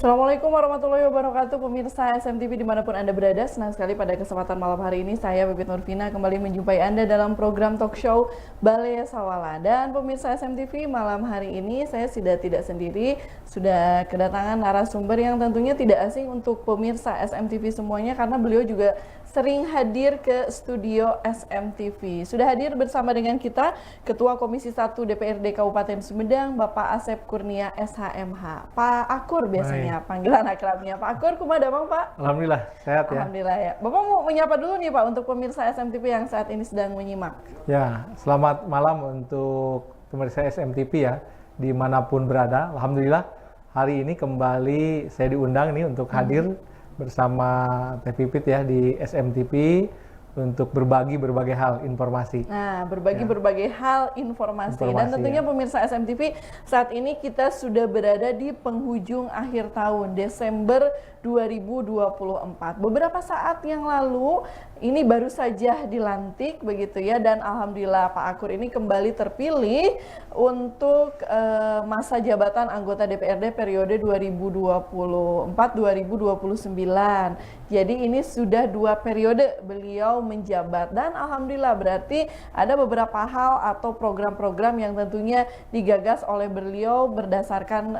Assalamualaikum warahmatullahi wabarakatuh, pemirsa SMTV dimanapun Anda berada. Senang sekali pada kesempatan malam hari ini saya Bibit Nurvina kembali menjumpai Anda dalam program talk show Balai Sawala. Dan pemirsa SMTV, malam hari ini saya tidak sendiri, sudah kedatangan narasumber yang tentunya tidak asing untuk pemirsa SMTV semuanya karena beliau juga sering hadir ke studio SMTV. Sudah hadir bersama dengan kita Ketua Komisi 1 DPRD Kabupaten Sumedang, Bapak Asep Kurnia SHMH. Pak Akur biasanya panggilan akrabnya. Pak Akur, kumaha damang Pak? Alhamdulillah, sehat ya. Alhamdulillah ya. Bapak mau menyapa dulu nih Pak untuk pemirsa SMTV yang saat ini sedang menyimak. Ya, selamat malam untuk pemirsa SMTV ya, dimanapun berada. Alhamdulillah, hari ini kembali saya diundang nih untuk hadir bersama Teh Pipit ya di SMTV untuk berbagi berbagai hal informasi. Nah, berbagai hal informasi. Dan tentunya pemirsa SMTV, saat ini kita sudah berada di penghujung akhir tahun, Desember 2024. Beberapa saat yang lalu, ini baru saja dilantik begitu ya, dan alhamdulillah Pak Akur ini kembali terpilih untuk masa jabatan anggota DPRD periode 2024-2029. Jadi ini sudah 2 periode beliau menjabat, dan alhamdulillah berarti ada beberapa hal atau program-program yang tentunya digagas oleh beliau berdasarkan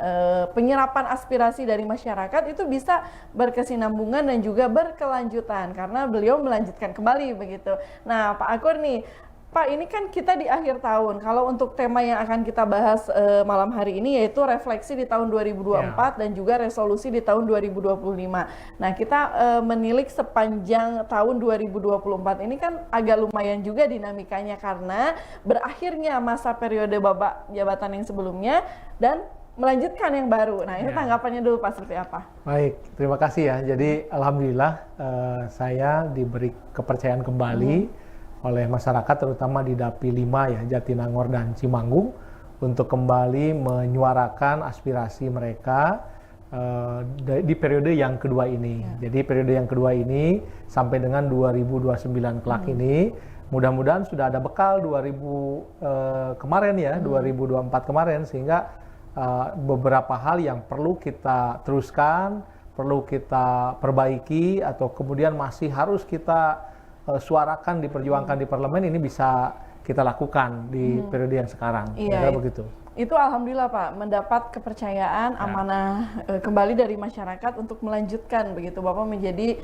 penyerapan aspirasi dari masyarakat itu bisa berkesinambungan dan juga berkelanjutan karena beliau melanjutkan kembali begitu. Nah, Pak Akur nih, Pak, ini kan kita di akhir tahun. Kalau untuk tema yang akan kita bahas malam hari ini yaitu refleksi di tahun 2024 dan juga resolusi di tahun 2025. Nah, kita menilik sepanjang tahun 2024 ini kan agak lumayan juga dinamikanya karena berakhirnya masa periode babak jabatan yang sebelumnya dan melanjutkan yang baru. Nah, ini tanggapannya dulu Pak, seperti apa? Baik, terima kasih ya. Jadi alhamdulillah saya diberi kepercayaan kembali oleh masyarakat terutama di Dapil 5 ya, Jatinangor dan Cimanggung untuk kembali menyuarakan aspirasi mereka di periode yang kedua ini. Jadi periode yang kedua ini sampai dengan 2029 kelak ini mudah-mudahan sudah ada bekal 2024 kemarin sehingga beberapa hal yang perlu kita teruskan, perlu kita perbaiki atau kemudian masih harus kita suarakan, diperjuangkan di parlemen ini bisa kita lakukan di periode yang sekarang. Iya, begitu. Itu alhamdulillah Pak, mendapat kepercayaan amanah kembali dari masyarakat untuk melanjutkan begitu Bapak menjadi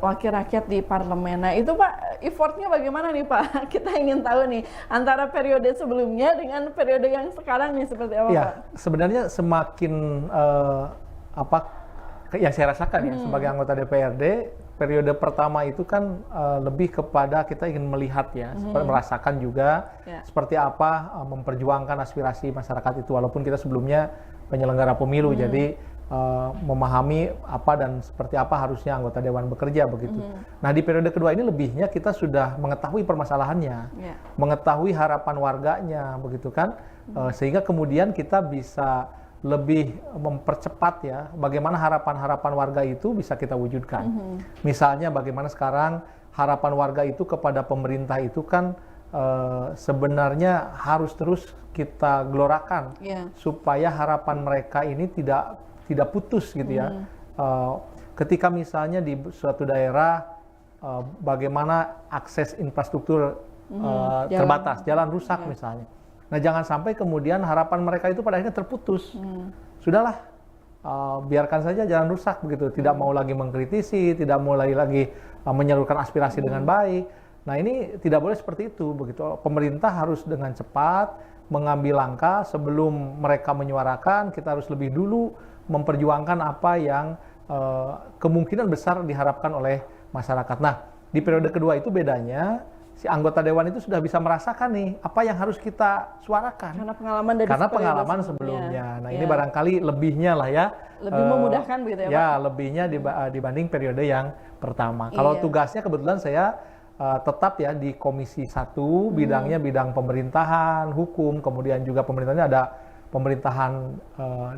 wakil rakyat di parlemen. Nah itu Pak, effortnya bagaimana nih Pak? Kita ingin tahu nih antara periode sebelumnya dengan periode yang sekarang nih seperti apa Pak? Sebenarnya semakin yang saya rasakan ya sebagai anggota DPRD, periode pertama itu kan lebih kepada kita ingin melihat ya, merasakan juga seperti apa memperjuangkan aspirasi masyarakat itu, walaupun kita sebelumnya penyelenggara pemilu, jadi memahami apa dan seperti apa harusnya anggota dewan bekerja begitu. Nah di periode kedua ini lebihnya kita sudah mengetahui permasalahannya, mengetahui harapan warganya begitu kan, sehingga kemudian kita bisa lebih mempercepat ya bagaimana harapan-harapan warga itu bisa kita wujudkan. Misalnya bagaimana sekarang harapan warga itu kepada pemerintah itu kan sebenarnya harus terus kita gelorakan supaya harapan mereka ini tidak putus gitu ya. Ketika misalnya di suatu daerah bagaimana akses infrastruktur terbatas, jalan rusak misalnya. Nah jangan sampai kemudian harapan mereka itu pada akhirnya terputus. Sudahlah, biarkan saja jalan rusak begitu. Tidak mau lagi mengkritisi, tidak mau lagi menyalurkan aspirasi dengan baik. Nah ini tidak boleh seperti itu begitu. Pemerintah harus dengan cepat mengambil langkah sebelum mereka menyuarakan. Kita harus lebih dulu memperjuangkan apa yang kemungkinan besar diharapkan oleh masyarakat. Nah di periode kedua itu bedanya si anggota dewan itu sudah bisa merasakan nih apa yang harus kita suarakan karena pengalaman sebelumnya. Nah ini barangkali lebihnya lah ya, lebih memudahkan begitu ya Pak? Ya lebihnya dibanding periode yang pertama. Kalau tugasnya kebetulan saya tetap ya di Komisi 1, bidangnya bidang pemerintahan, hukum, kemudian juga pemerintahnya ada pemerintahan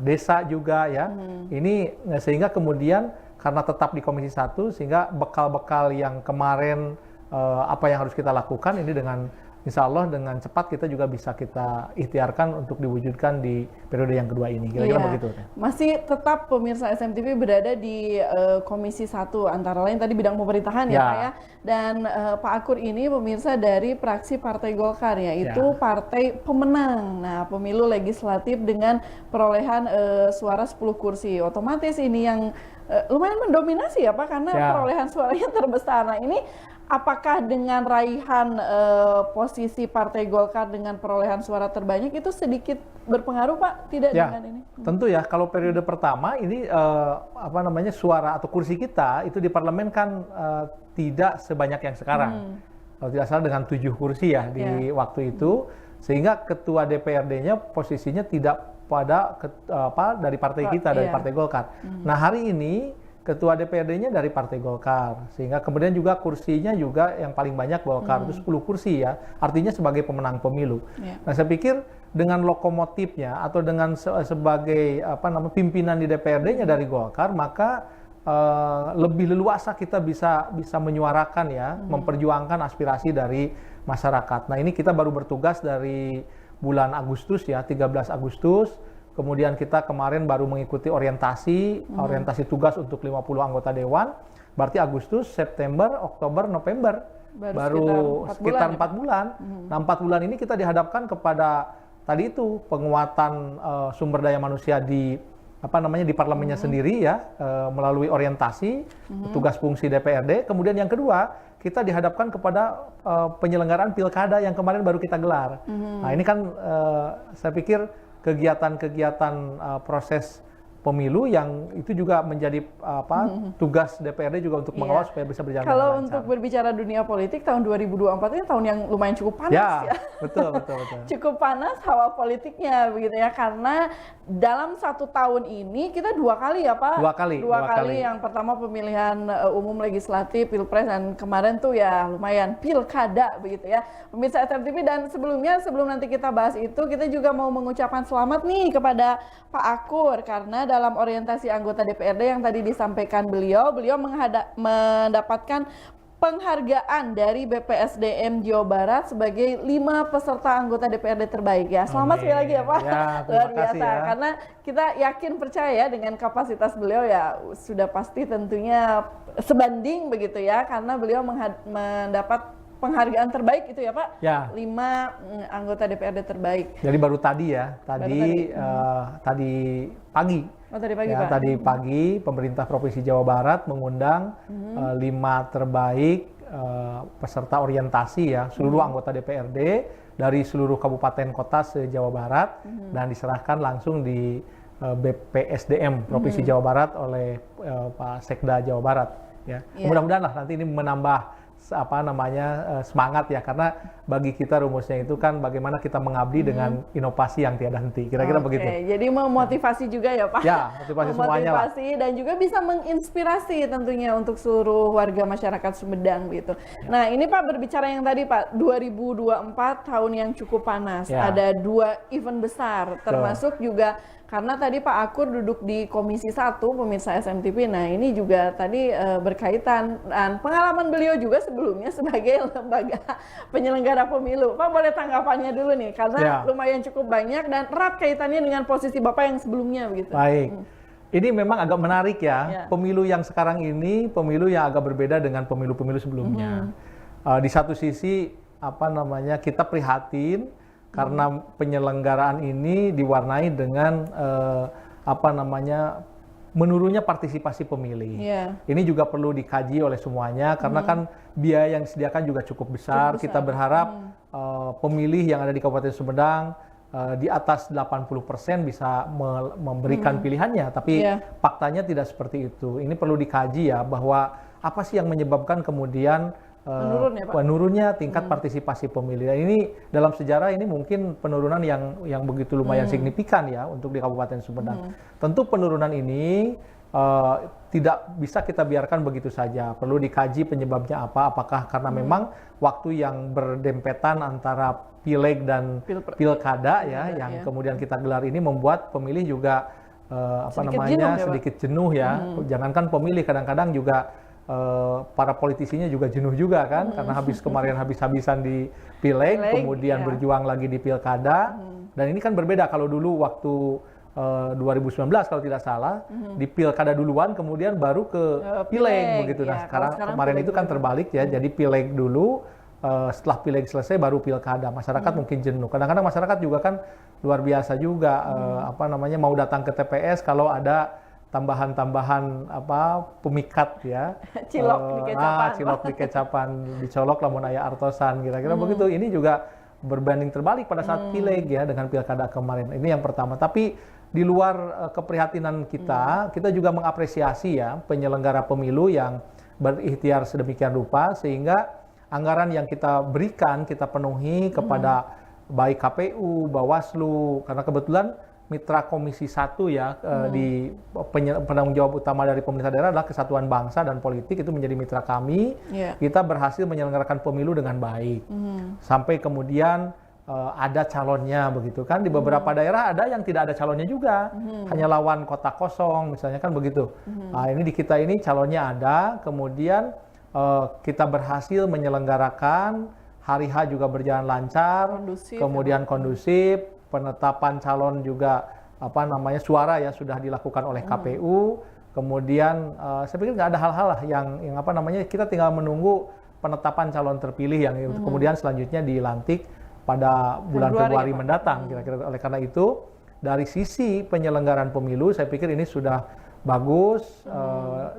desa juga ya. Ini sehingga kemudian karena tetap di Komisi 1 sehingga bekal-bekal yang kemarin apa yang harus kita lakukan ini dengan insya Allah dengan cepat kita juga bisa kita ikhtiarkan untuk diwujudkan di periode yang kedua ini. Kira-kira begitu. Masih tetap pemirsa SMTV berada di Komisi 1, antara lain tadi bidang pemerintahan ya Pak ya. Dan Pak Akur ini pemirsa dari fraksi Partai Golkar, yaitu partai pemenang. Nah, pemilu legislatif dengan perolehan suara 10 kursi. Otomatis ini yang lumayan mendominasi ya Pak, karena perolehan suaranya terbesar. Nah, ini apakah dengan raihan posisi Partai Golkar dengan perolehan suara terbanyak itu sedikit berpengaruh Pak? Tidak dengan ini? Tentu ya, kalau periode pertama ini suara atau kursi kita itu di parlemen kan tidak sebanyak yang sekarang. Kalau tidak salah dengan 7 kursi ya di waktu itu, sehingga ketua DPRD-nya posisinya tidak pada dari partai kita, dari Partai Golkar. Nah, hari ini ketua DPRD-nya dari Partai Golkar, sehingga kemudian juga kursinya juga yang paling banyak Golkar, itu 10 kursi ya, artinya sebagai pemenang pemilu. Nah, saya pikir dengan lokomotifnya atau dengan sebagai pimpinan di DPRD-nya dari Golkar, maka lebih leluasa kita bisa menyuarakan ya, memperjuangkan aspirasi dari masyarakat. Nah, ini kita baru bertugas dari bulan Agustus ya, 13 Agustus. Kemudian kita kemarin baru mengikuti orientasi tugas untuk 50 anggota dewan. Berarti Agustus, September, Oktober, November. Baru sekitar 4 bulan. Nah, 4 bulan ini kita dihadapkan kepada tadi itu penguatan sumber daya manusia di parlemennya sendiri ya, melalui orientasi tugas fungsi DPRD. Kemudian yang kedua, kita dihadapkan kepada penyelenggaraan pilkada yang kemarin baru kita gelar. Nah, ini kan saya pikir kegiatan-kegiatan proses pemilu yang itu juga menjadi tugas DPRD juga untuk mengawal supaya bisa berjalan dengan lancar. Kalau untuk berbicara dunia politik, tahun 2024 ini tahun yang lumayan cukup panas ya. Betul. Cukup panas hawa politiknya begitu ya, karena dalam 1 tahun ini kita 2 kali ya Pak. Dua kali. Yang pertama pemilihan umum legislatif, pilpres, dan kemarin tuh ya lumayan pilkada begitu ya. Pemirsa SMTV, dan sebelum nanti kita bahas itu, kita juga mau mengucapkan selamat nih kepada Pak Akur, karena dalam orientasi anggota DPRD yang tadi disampaikan beliau mendapatkan penghargaan dari BPSDM Jawa Barat sebagai 5 peserta anggota DPRD terbaik ya. Selamat sekali lagi ya Pak. Luar biasa ya. Karena kita yakin percaya dengan kapasitas beliau ya, sudah pasti tentunya sebanding begitu ya, karena beliau mendapat penghargaan terbaik itu ya Pak, 5 anggota DPRD terbaik. Jadi baru tadi ya, tadi pagi. Tadi pagi ya, Pak. Tadi pagi pemerintah Provinsi Jawa Barat mengundang 5 terbaik peserta orientasi ya, seluruh anggota DPRD dari seluruh kabupaten kota se-Jawa Barat, dan diserahkan langsung di BPSDM Provinsi Jawa Barat oleh Pak Sekda Jawa Barat ya. Mudah-mudahan lah nanti ini menambah semangat ya, karena bagi kita rumusnya itu kan bagaimana kita mengabdi dengan inovasi yang tiada henti, kira-kira begitu. Jadi memotivasi juga ya Pak. Ya, motivasi semuanya lah. Dan juga bisa menginspirasi tentunya untuk seluruh warga masyarakat Sumedang gitu. Nah, ini Pak, berbicara yang tadi Pak, 2024 tahun yang cukup panas. Ada 2 event besar, termasuk juga karena tadi Pak Akur duduk di Komisi 1 pemirsa SMTV. Nah, ini juga tadi berkaitan dan pengalaman beliau juga sebelumnya sebagai lembaga penyelenggara pemilu. Pak, boleh tanggapannya dulu nih, karena lumayan cukup banyak dan erat kaitannya dengan posisi Bapak yang sebelumnya begitu. Baik. Ini memang agak menarik ya. Pemilu yang sekarang ini pemilu yang agak berbeda dengan pemilu-pemilu sebelumnya. Di satu sisi kita prihatin karena penyelenggaraan ini diwarnai dengan menurunnya partisipasi pemilih. Ini juga perlu dikaji oleh semuanya, karena kan biaya yang disediakan juga cukup besar. Kita berharap pemilih yang ada di Kabupaten Sumedang di atas 80% bisa memberikan pilihannya, tapi faktanya tidak seperti itu. Ini perlu dikaji ya, bahwa apa sih yang menyebabkan kemudian menurunnya tingkat partisipasi pemilih. Dan ini dalam sejarah ini mungkin penurunan yang begitu lumayan signifikan ya untuk di Kabupaten Sumedang. Tentu penurunan ini tidak bisa kita biarkan begitu saja. Perlu dikaji penyebabnya apa. Apakah karena memang waktu yang berdempetan antara pileg dan pilkada ya, yang kemudian kita gelar ini membuat pemilih juga sedikit jenuh ya. Jangankan pemilih, kadang-kadang juga para politisinya juga jenuh juga kan, karena kemarin habis-habisan di pileg, kemudian berjuang lagi di pilkada. Dan ini kan berbeda kalau dulu waktu 2019 kalau tidak salah, di pilkada duluan, kemudian baru ke pileg begitu. Nah, sekarang kemarin itu kan terbalik ya, jadi pileg dulu, setelah pileg selesai baru pilkada. Masyarakat mungkin jenuh. Kadang-kadang masyarakat juga kan luar biasa juga, mau datang ke TPS kalau ada tambahan-tambahan pemikat ya, cilok di kecapan, dicolok lamun aya artosan, kira-kira begitu. Ini juga berbanding terbalik pada saat pileg ya dengan pilkada kemarin. Ini yang pertama. Tapi di luar keprihatinan kita juga mengapresiasi ya penyelenggara pemilu yang berikhtiar sedemikian rupa sehingga anggaran yang kita berikan kita penuhi kepada baik KPU, Bawaslu, karena kebetulan mitra Komisi 1 ya di penanggung jawab utama dari pemerintah daerah adalah Kesatuan Bangsa dan Politik, itu menjadi mitra kami. Kita berhasil menyelenggarakan pemilu dengan baik. Sampai kemudian ada calonnya begitu kan, di beberapa daerah ada yang tidak ada calonnya juga, hanya lawan kotak kosong misalnya kan begitu. Nah, ini di kita ini calonnya ada, kemudian kita berhasil menyelenggarakan, hari H juga berjalan lancar, kemudian kondusif, penetapan calon juga suara ya sudah dilakukan oleh KPU, kemudian saya pikir nggak ada hal-hal lah yang kita tinggal menunggu penetapan calon terpilih yang kemudian selanjutnya dilantik pada bulan Februari mendatang kira-kira. Oleh karena itu dari sisi penyelenggaraan pemilu saya pikir ini sudah bagus,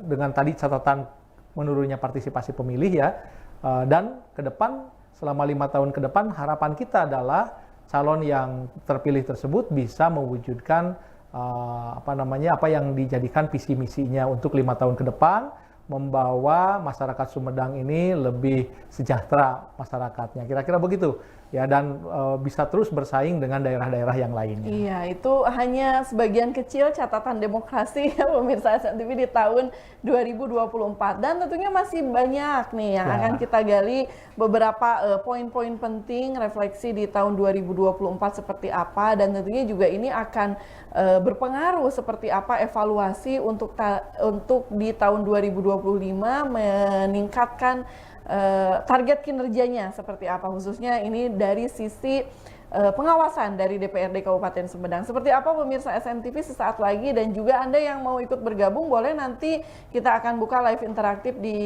dengan tadi catatan menurunnya partisipasi pemilih ya, dan ke depan selama 5 tahun ke depan harapan kita adalah calon yang terpilih tersebut bisa mewujudkan apa yang dijadikan visi misinya untuk 5 tahun ke depan, membawa masyarakat Sumedang ini lebih sejahtera masyarakatnya, kira-kira begitu ya, dan bisa terus bersaing dengan daerah-daerah yang lainnya. Iya, itu hanya sebagian kecil catatan demokrasi ya pemirsa SMTV di tahun 2024, dan tentunya masih banyak nih yang akan kita gali, beberapa poin-poin penting refleksi di tahun 2024 seperti apa, dan tentunya juga ini akan berpengaruh seperti apa evaluasi untuk di tahun 2025 meningkatkan target kinerjanya seperti apa, khususnya ini dari sisi pengawasan dari DPRD Kabupaten Sumedang. Seperti apa pemirsa SMTV sesaat lagi, dan juga Anda yang mau ikut bergabung boleh nanti kita akan buka live interaktif di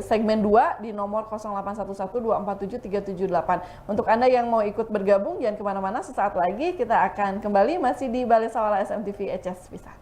segmen 2 di nomor 0811247378. Untuk Anda yang mau ikut bergabung jangan kemana-mana, sesaat lagi kita akan kembali masih di Balai Sawala SMTV ECS Pisah.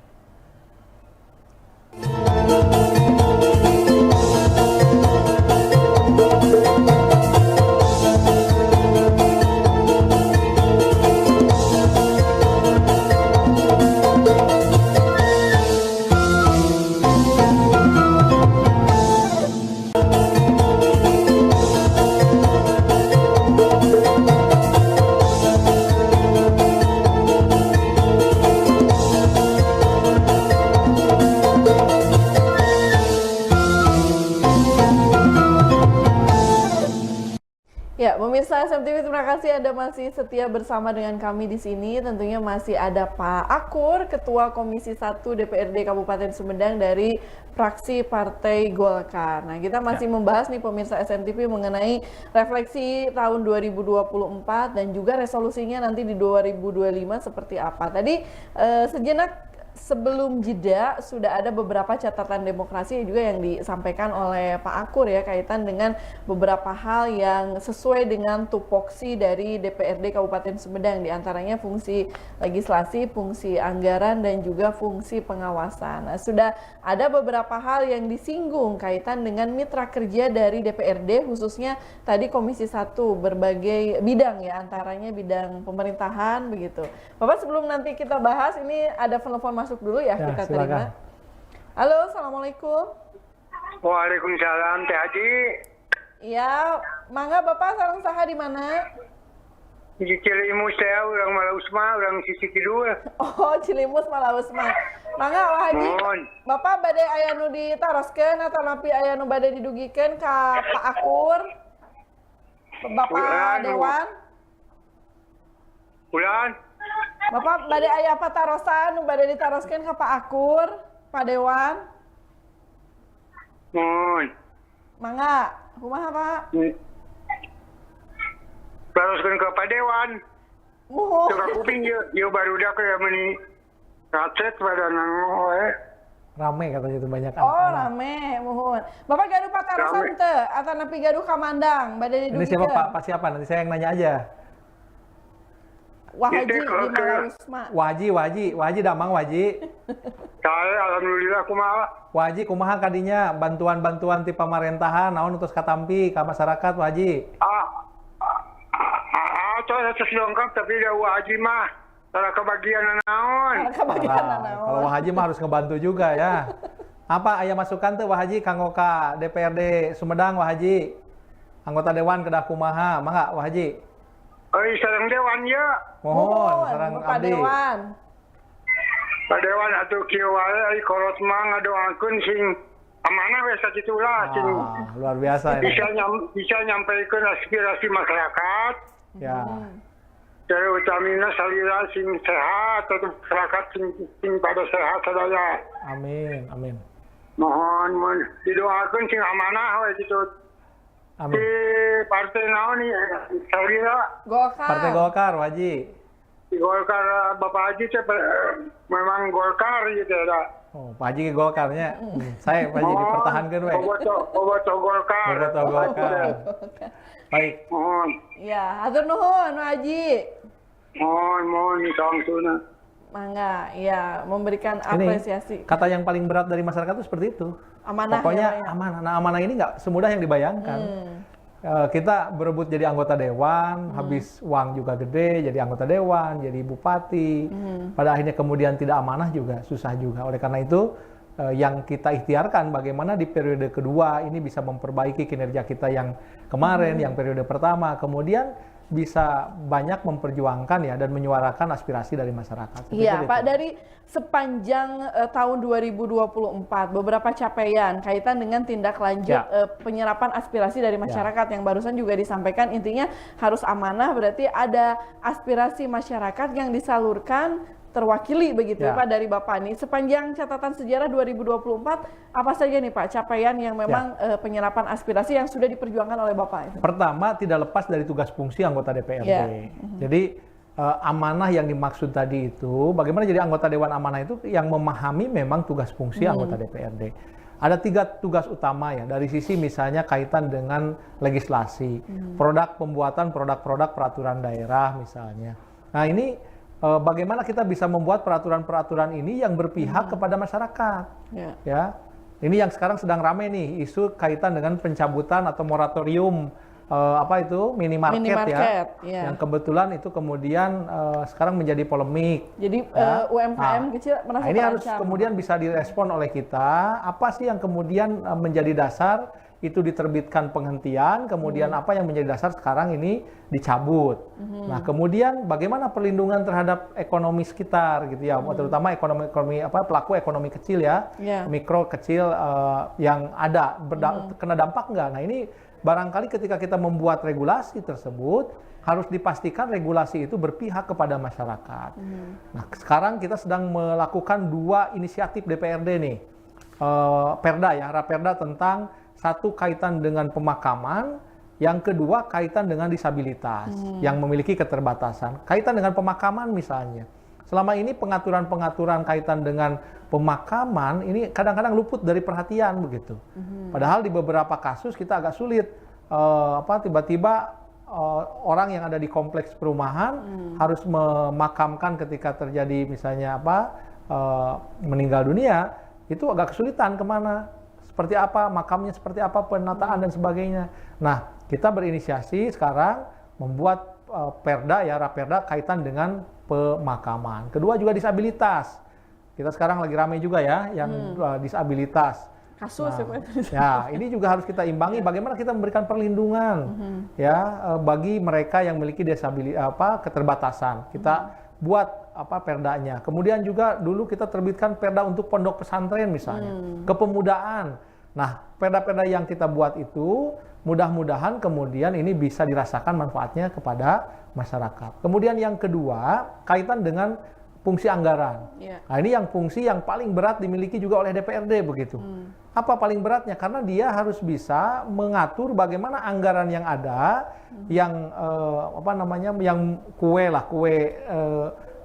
Ya, pemirsa SMTV, terima kasih Anda masih setia bersama dengan kami di sini. Tentunya masih ada Pak Akur, Ketua Komisi 1 DPRD Kabupaten Sumedang dari fraksi Partai Golkar. Nah, kita masih membahas nih pemirsa SMTV mengenai refleksi tahun 2024 dan juga resolusinya nanti di 2025 seperti apa. Tadi sejenak sebelum jeda sudah ada beberapa catatan demokrasi juga yang disampaikan oleh Pak Akur ya, kaitan dengan beberapa hal yang sesuai dengan tupoksi dari DPRD Kabupaten Sumedang, diantaranya fungsi legislasi, fungsi anggaran, dan juga fungsi pengawasan. Nah, sudah ada beberapa hal yang disinggung kaitan dengan mitra kerja dari DPRD, khususnya tadi Komisi 1 berbagai bidang ya, antaranya bidang pemerintahan begitu. Bapak, sebelum nanti kita bahas, ini ada telepon masuk dulu ya, kita terima. Halo, assalamualaikum. Waalaikumsalam, Teh Haji. Iya, mangga Bapak, sareng saha di mana? Di Cilimus teh, orang Malausma, orang sisi kedua. Oh, Cilimus Malausma. Mangga Wah Haji, Bapak bade aya nu ditaroskeun atau napi aya nu bade didugikeun ka Pak Akur? Bapak Dewan? Ulan? Bapak bade aya apa tarosan nu bade ditaroskeun ka Pak Akur, Pak Dewan? Mohon. Mangga, kumaha Pak? Teruskan ke Pak Dewan. Mohon. Coba kuping dia baru dah ke meni racet pada nanggung Rame katanya itu banyak Oh, anak-anak. rame, mohon. Bapak gaduh patarasan Rame. teu atau napi gaduh kamandang, bade Ini siapa Pak? Pak siapa? Nanti saya yang nanya aja. Wahaji Itu di kalau ke- Malausma. Waji damang Waji. Saya alhamdulillah kumaha. Waji kumaha kadinya bantuan-bantuan ti pamerintahan naon utus katampi ka masyarakat Waji. Atas lengkap tapi dah wajib mah. Salah kebagian naon. Karena kebagian Nah, kalau Wahaji mah harus ngebantu juga ya. Apa aya masukan tuh Wahaji kanggo ka DPRD Sumedang Wahaji? Anggota dewan kedah kumaha? Mangga Wahaji. Sareng dewan ya. Mohon sareng Bapak abdi. Dewan. Pak Dewan atuh kieu wae ai korot mah ngadoakeun sing amanah we sakitulah sing Luar biasa ini. bisa nyampaikan aspirasi masyarakat. Ya. Dari utamina salira sing sehat atau masyarakat sing pada sehat sadaya. Amin, amin. Mohon didoakeun sing amanah we gitu. Di Amin. partai naon nih salira Golkar. Partai Golkar Waji. di Golkar Bapak Haji memang Golkar gitu ya. Oh, Pak Haji ke Golkarnya. Saya Pak Haji dipertahankan we. Boboto Golkar. Boboto Golkar. Baik. Mohon, Ya, hatur nuhun Pak Haji. mohon ditangtuna. Mangga, ya memberikan Ini apresiasi. kata yang paling berat dari masyarakat itu seperti itu. Amanah Pokoknya ya, Pak, ya. amanah. Nah, amanah ini nggak semudah yang dibayangkan. Kita berebut jadi anggota dewan, habis uang juga gede, jadi anggota dewan, jadi bupati. Pada akhirnya kemudian tidak amanah juga, susah juga. Oleh karena itu, yang kita ikhtiarkan bagaimana di periode kedua ini bisa memperbaiki kinerja kita yang kemarin, yang periode pertama, kemudian bisa banyak memperjuangkan ya dan menyuarakan aspirasi dari masyarakat. Iya, Itu. Pak, dari sepanjang tahun 2024 beberapa capaian kaitan dengan tindak lanjut Ya. penyerapan aspirasi dari masyarakat yang barusan juga disampaikan, intinya harus amanah, berarti ada aspirasi masyarakat yang disalurkan terwakili begitu Ya. Pak dari Bapak nih. Sepanjang catatan sejarah 2024 apa saja nih Pak capaian yang memang penyerapan aspirasi yang sudah diperjuangkan oleh Bapak itu? Pertama, tidak lepas dari tugas fungsi anggota DPRD. Ya. Jadi amanah yang dimaksud tadi itu, bagaimana jadi anggota Dewan Amanah itu yang memahami memang tugas fungsi anggota DPRD. Ada 3 tugas utama ya, dari sisi misalnya kaitan dengan legislasi, produk pembuatan produk-produk peraturan daerah misalnya. Nah ini bagaimana kita bisa membuat peraturan-peraturan ini yang berpihak kepada masyarakat. Ya. Ya, ini yang sekarang sedang ramai nih, isu kaitan dengan pencabutan atau moratorium minimarket ya. yang kebetulan itu kemudian sekarang menjadi polemik. Jadi Ya. UMKM kecil merasa Nah, ini harus terancam. kemudian bisa direspon oleh kita. Apa sih yang kemudian menjadi dasar itu diterbitkan penghentian, kemudian apa yang menjadi dasar sekarang ini dicabut. Nah, kemudian bagaimana perlindungan terhadap ekonomi sekitar gitu ya, terutama ekonomi pelaku ekonomi kecil ya, Ya. mikro kecil yang ada kena dampak enggak. Nah, ini barangkali ketika kita membuat regulasi tersebut harus dipastikan regulasi itu berpihak kepada masyarakat. Nah, sekarang kita sedang melakukan 2 inisiatif DPRD nih. Perda ya, Raperda tentang satu kaitan dengan pemakaman, yang kedua kaitan dengan disabilitas yang memiliki keterbatasan. Kaitan dengan pemakaman misalnya. Selama ini pengaturan-pengaturan kaitan dengan pemakaman ini kadang-kadang luput dari perhatian begitu. Padahal di beberapa kasus kita agak sulit tiba-tiba orang yang ada di kompleks perumahan harus memakamkan ketika terjadi misalnya meninggal dunia, itu agak kesulitan kemana, seperti apa makamnya, seperti apa penataan dan sebagainya. Nah, kita berinisiasi sekarang membuat perda ya, raperda kaitan dengan pemakaman. Kedua juga disabilitas. Kita sekarang lagi ramai juga ya yang disabilitas. Kasus Ya, ini juga harus kita imbangi bagaimana kita memberikan perlindungan ya bagi mereka yang memiliki keterbatasan. Kita buat perdanya. Kemudian juga dulu kita terbitkan perda untuk pondok pesantren misalnya, kepemudaan. Nah, perda-perda yang kita buat itu mudah-mudahan kemudian ini bisa dirasakan manfaatnya kepada masyarakat. Kemudian yang kedua, kaitan dengan fungsi anggaran. Yeah. Nah, ini yang fungsi yang paling berat dimiliki juga oleh DPRD begitu. Apa paling beratnya? Karena dia harus bisa mengatur bagaimana anggaran yang ada, yang yang kue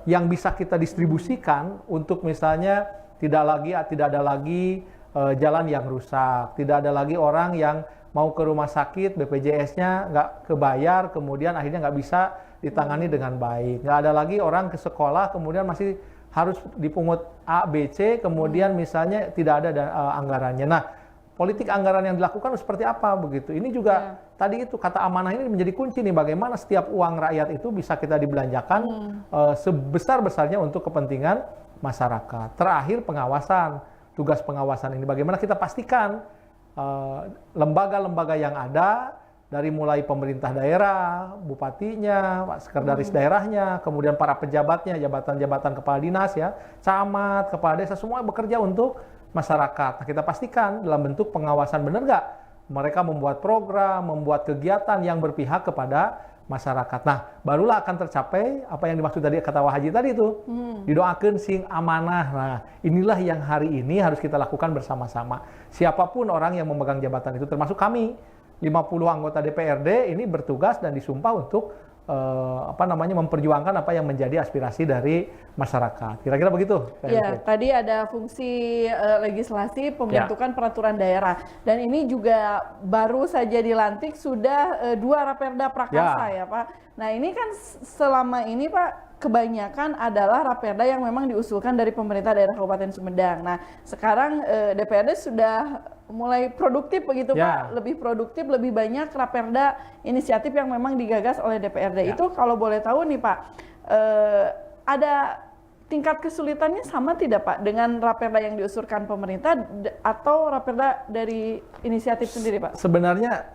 yang bisa kita distribusikan untuk misalnya tidak ada lagi jalan yang rusak, tidak ada lagi orang yang mau ke rumah sakit, BPJS-nya nggak kebayar, kemudian akhirnya nggak bisa ditangani dengan baik. Nggak ada lagi orang ke sekolah, kemudian masih harus dipungut A, B, C, kemudian misalnya tidak ada anggarannya. Nah, politik anggaran yang dilakukan seperti apa begitu. Ini juga tadi itu kata amanah ini menjadi kunci nih, bagaimana setiap uang rakyat itu bisa kita dibelanjakan sebesar-besarnya untuk kepentingan masyarakat. Terakhir pengawasan, tugas pengawasan ini bagaimana kita pastikan lembaga-lembaga yang ada dari mulai pemerintah daerah, bupatinya, sekretaris daerahnya, kemudian para pejabatnya, jabatan-jabatan kepala dinas ya, camat, kepala desa, semua bekerja untuk masyarakat. Nah, kita pastikan dalam bentuk pengawasan, benar nggak mereka membuat program, membuat kegiatan yang berpihak kepada masyarakat. Nah, barulah akan tercapai apa yang dimaksud tadi kata Wah Haji tadi itu. Didoakan sing amanah. Nah, inilah yang hari ini harus kita lakukan bersama-sama. Siapapun orang yang memegang jabatan itu, termasuk kami, 50 anggota DPRD ini bertugas dan disumpah untuk memperjuangkan apa yang menjadi aspirasi dari masyarakat. Kira-kira begitu. Ya, tadi ada fungsi legislasi pembentukan peraturan daerah, dan ini juga baru saja dilantik sudah 2 Raperda Prakarsa ya Pak. Nah ini kan selama ini Pak kebanyakan adalah Raperda yang memang diusulkan dari pemerintah daerah Kabupaten Sumedang. Nah sekarang DPRD sudah mulai produktif begitu Pak, lebih produktif, lebih banyak Raperda inisiatif yang memang digagas oleh DPRD. Itu kalau boleh tahu nih Pak, ada tingkat kesulitannya sama tidak Pak dengan Raperda yang diusulkan pemerintah atau Raperda dari inisiatif sendiri Pak? Sebenarnya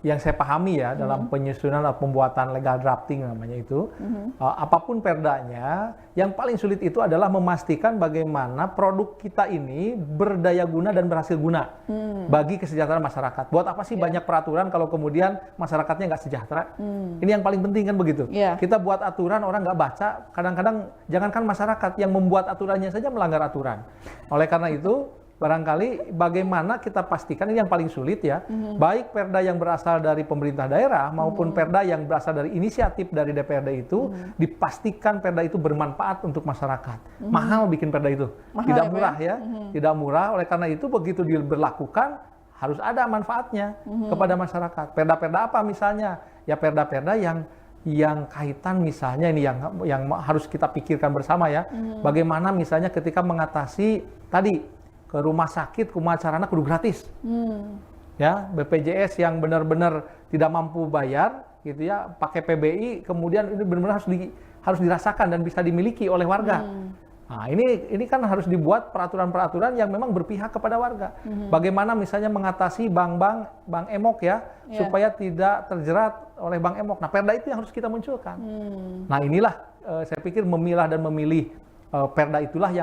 yang saya pahami ya dalam penyusunan atau pembuatan legal drafting namanya itu, apapun perdanya, yang paling sulit itu adalah memastikan bagaimana produk kita ini berdaya guna dan berhasil guna bagi kesejahteraan masyarakat. Buat apa sih banyak peraturan kalau kemudian masyarakatnya nggak sejahtera? Ini yang paling penting kan begitu. Kita buat aturan, orang nggak baca, kadang-kadang jangankan masyarakat, yang membuat aturannya saja melanggar aturan. Oleh karena itu, barangkali bagaimana kita pastikan, ini yang paling sulit ya, baik perda yang berasal dari pemerintah daerah maupun perda yang berasal dari inisiatif dari DPRD itu, dipastikan perda itu bermanfaat untuk masyarakat. Mahal bikin perda itu, tidak murah ya, tidak murah. Oleh karena itu begitu diberlakukan harus ada manfaatnya kepada masyarakat. Perda-perda apa misalnya? Ya perda-perda yang kaitan misalnya ini yang harus kita pikirkan bersama ya. Bagaimana misalnya ketika mengatasi tadi ke rumah sakit, kumaha carana kudu gratis. Ya, BPJS yang benar-benar tidak mampu bayar gitu ya, pakai PBI, kemudian ini benar-benar harus dirasakan dan bisa dimiliki oleh warga. Nah, ini kan harus dibuat peraturan-peraturan yang memang berpihak kepada warga. Bagaimana misalnya mengatasi bank emok ya, supaya tidak terjerat oleh bank emok. Nah, perda itu yang harus kita munculkan. Nah, inilah saya pikir memilah dan memilih perda itulah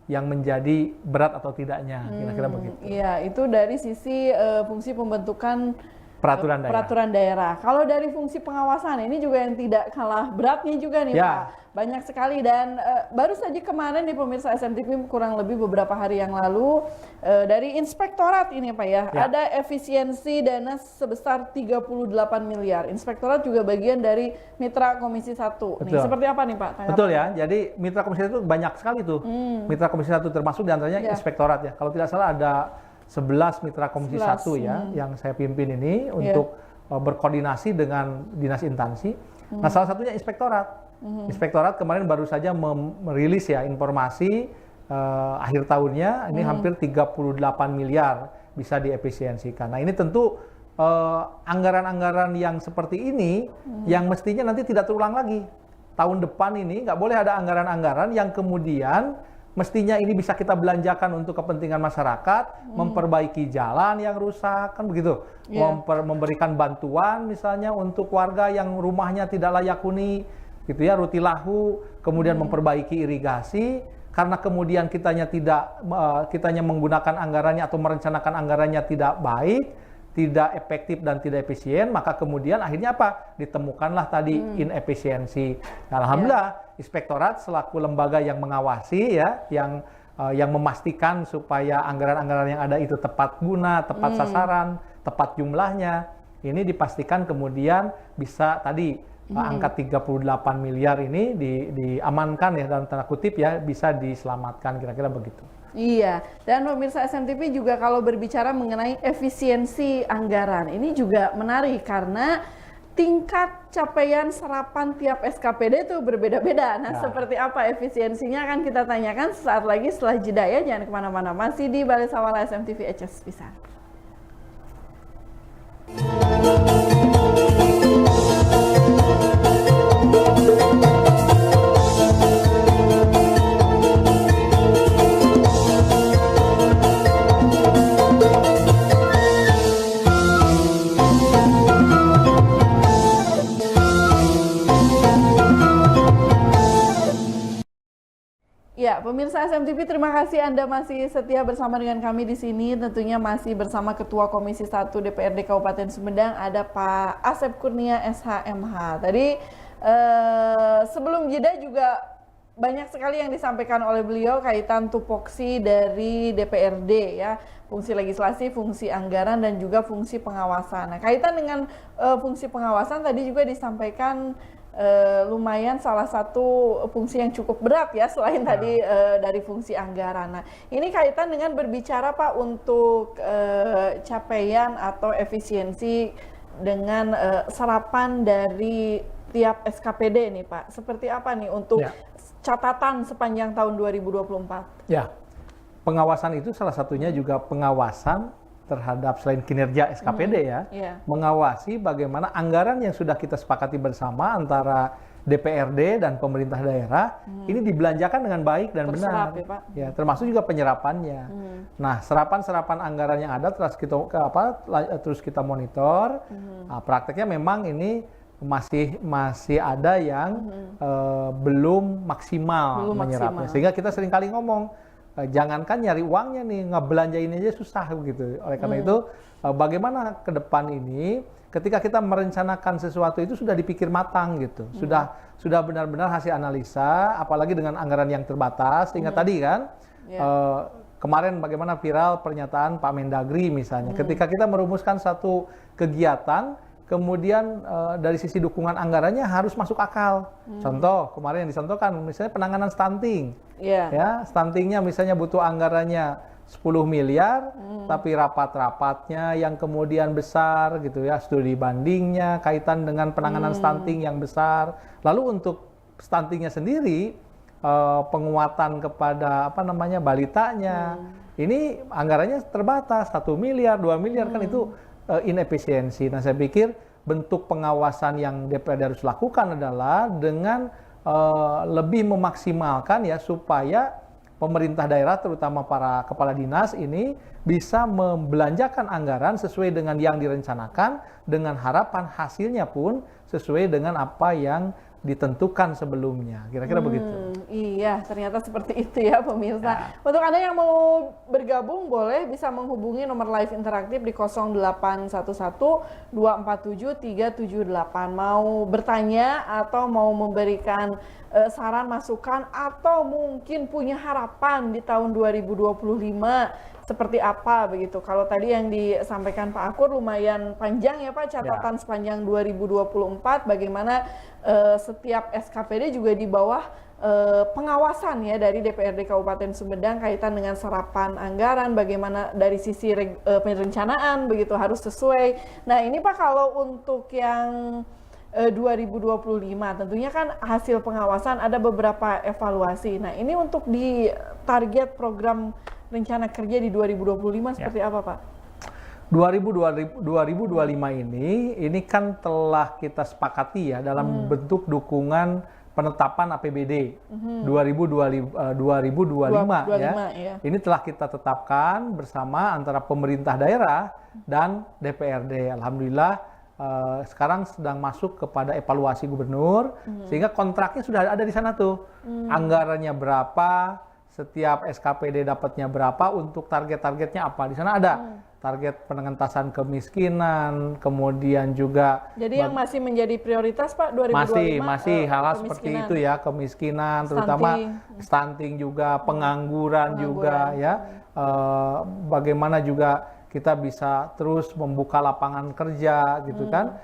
yang menjadi berat atau tidaknya, kira-kira begitu. Iya, itu dari sisi fungsi pembentukan peraturan daerah. Kalau dari fungsi pengawasan, ini juga yang tidak kalah beratnya juga nih Pak. Banyak sekali, dan baru saja kemarin di pemirsa SMTV kurang lebih beberapa hari yang lalu dari inspektorat ini Pak ya, ada efisiensi dana sebesar 38 miliar. Inspektorat juga bagian dari Mitra Komisi 1. Nih, seperti apa nih Pak? Betul ya, jadi Mitra Komisi 1 itu banyak sekali tuh. Mitra Komisi 1 termasuk diantaranya inspektorat ya. Kalau tidak salah ada 11 Mitra Komisi 1 ya, yang saya pimpin ini untuk berkoordinasi dengan dinas instansi. Nah, salah satunya inspektorat. Inspektorat kemarin baru saja merilis ya informasi akhir tahunnya ini hampir 38 miliar bisa diefisiensikan. Nah, ini tentu anggaran-anggaran yang seperti ini yang mestinya nanti tidak terulang lagi. Tahun depan ini nggak boleh ada anggaran-anggaran yang kemudian mestinya ini bisa kita belanjakan untuk kepentingan masyarakat, memperbaiki jalan yang rusak, kan begitu. Memberikan bantuan misalnya untuk warga yang rumahnya tidak layak huni, gitu ya, rutilahu, kemudian memperbaiki irigasi, karena kemudian kitanya menggunakan anggarannya atau merencanakan anggarannya tidak baik, tidak efektif dan tidak efisien, maka kemudian akhirnya apa? Ditemukanlah tadi inefisiensi. Nah, alhamdulillah Inspektorat selaku lembaga yang mengawasi ya, yang memastikan supaya anggaran-anggaran yang ada itu tepat guna, tepat sasaran, tepat jumlahnya. Ini dipastikan kemudian bisa tadi angka 38 miliar ini diamankan ya dalam tanda kutip ya, bisa diselamatkan, kira-kira begitu. Iya, dan pemirsa SMTV juga kalau berbicara mengenai efisiensi anggaran, ini juga menarik karena tingkat capaian serapan tiap SKPD itu berbeda-beda. Nah, seperti apa efisiensinya akan kita tanyakan sesaat lagi setelah jeda ya. Jangan kemana-mana, masih di Balai Sawala SMTV HS Pisan. Ya, pemirsa SMTV, terima kasih Anda masih setia bersama dengan kami di sini. Tentunya masih bersama Ketua Komisi 1 DPRD Kabupaten Sumedang, ada Pak Asep Kurnia SHMH. Tadi sebelum jeda juga banyak sekali yang disampaikan oleh beliau kaitan tupoksi dari DPRD ya, fungsi legislasi, fungsi anggaran, dan juga fungsi pengawasan. Nah, kaitan dengan fungsi pengawasan tadi juga disampaikan lumayan salah satu fungsi yang cukup berat ya selain tadi dari fungsi anggaran. Nah, ini kaitan dengan berbicara Pak untuk capaian atau efisiensi dengan serapan dari tiap SKPD nih Pak. Seperti apa nih untuk catatan sepanjang tahun 2024? Ya, pengawasan itu salah satunya juga pengawasan terhadap selain kinerja SKPD mengawasi bagaimana anggaran yang sudah kita sepakati bersama antara DPRD dan pemerintah daerah ini dibelanjakan dengan baik dan benar. Ya, Pak? Ya, termasuk juga penyerapannya. Nah, serapan anggaran yang ada terus kita monitor. Nah, prakteknya memang ini masih ada yang belum maksimal menyerapnya. Sehingga kita sering kali ngomong, jangankan nyari uangnya nih, ngebelanja ini aja susah begitu. Oleh karena itu, bagaimana ke depan ini, ketika kita merencanakan sesuatu itu sudah dipikir matang gitu, sudah benar-benar hasil analisa, apalagi dengan anggaran yang terbatas. Ingat tadi kan, kemarin bagaimana viral pernyataan Pak Mendagri misalnya, ketika kita merumuskan satu kegiatan, kemudian dari sisi dukungan anggarannya harus masuk akal. Contoh kemarin yang disontohkan misalnya penanganan stunting. Ya, stuntingnya misalnya butuh anggarannya 10 miliar, tapi rapat-rapatnya yang kemudian besar gitu ya, studi bandingnya kaitan dengan penanganan stunting yang besar. Lalu untuk stuntingnya sendiri, penguatan kepada balitanya, ini anggarannya terbatas, 1 miliar, 2 miliar kan itu inefisiensi. Nah, saya pikir bentuk pengawasan yang DPRD harus lakukan adalah dengan lebih memaksimalkan ya supaya pemerintah daerah terutama para kepala dinas ini bisa membelanjakan anggaran sesuai dengan yang direncanakan, dengan harapan hasilnya pun sesuai dengan apa yang ditentukan sebelumnya. Kira-kira begitu. Iya, ternyata seperti itu ya pemirsa. Untuk Anda yang mau bergabung boleh bisa menghubungi nomor live interaktif di 0811 247 378. Mau bertanya atau mau memberikan saran, masukan, atau mungkin punya harapan di tahun 2025 seperti apa begitu. Kalau tadi yang disampaikan Pak Akur lumayan panjang ya Pak, catatan sepanjang 2024 bagaimana setiap SKPD juga di bawah pengawasan ya dari DPRD Kabupaten Sumedang kaitan dengan serapan anggaran, bagaimana dari sisi perencanaan begitu harus sesuai. Nah, ini Pak kalau untuk yang 2025 tentunya kan hasil pengawasan ada beberapa evaluasi. Nah, ini untuk di target program rencana kerja di 2025 seperti apa Pak? 2025 ini kan telah kita sepakati ya dalam bentuk dukungan penetapan APBD 2025 ya. Ini telah kita tetapkan bersama antara pemerintah daerah dan DPRD. Alhamdulillah sekarang sedang masuk kepada evaluasi gubernur sehingga kontraknya sudah ada di sana tuh. Anggarannya berapa, setiap SKPD dapatnya berapa, untuk target-targetnya apa, di sana ada. target pengentasan kemiskinan, kemudian juga jadi yang masih menjadi prioritas Pak 2025 masih hal-hal seperti itu ya, kemiskinan, terutama stunting juga, pengangguran juga ya. Bagaimana juga kita bisa terus membuka lapangan kerja gitu kan.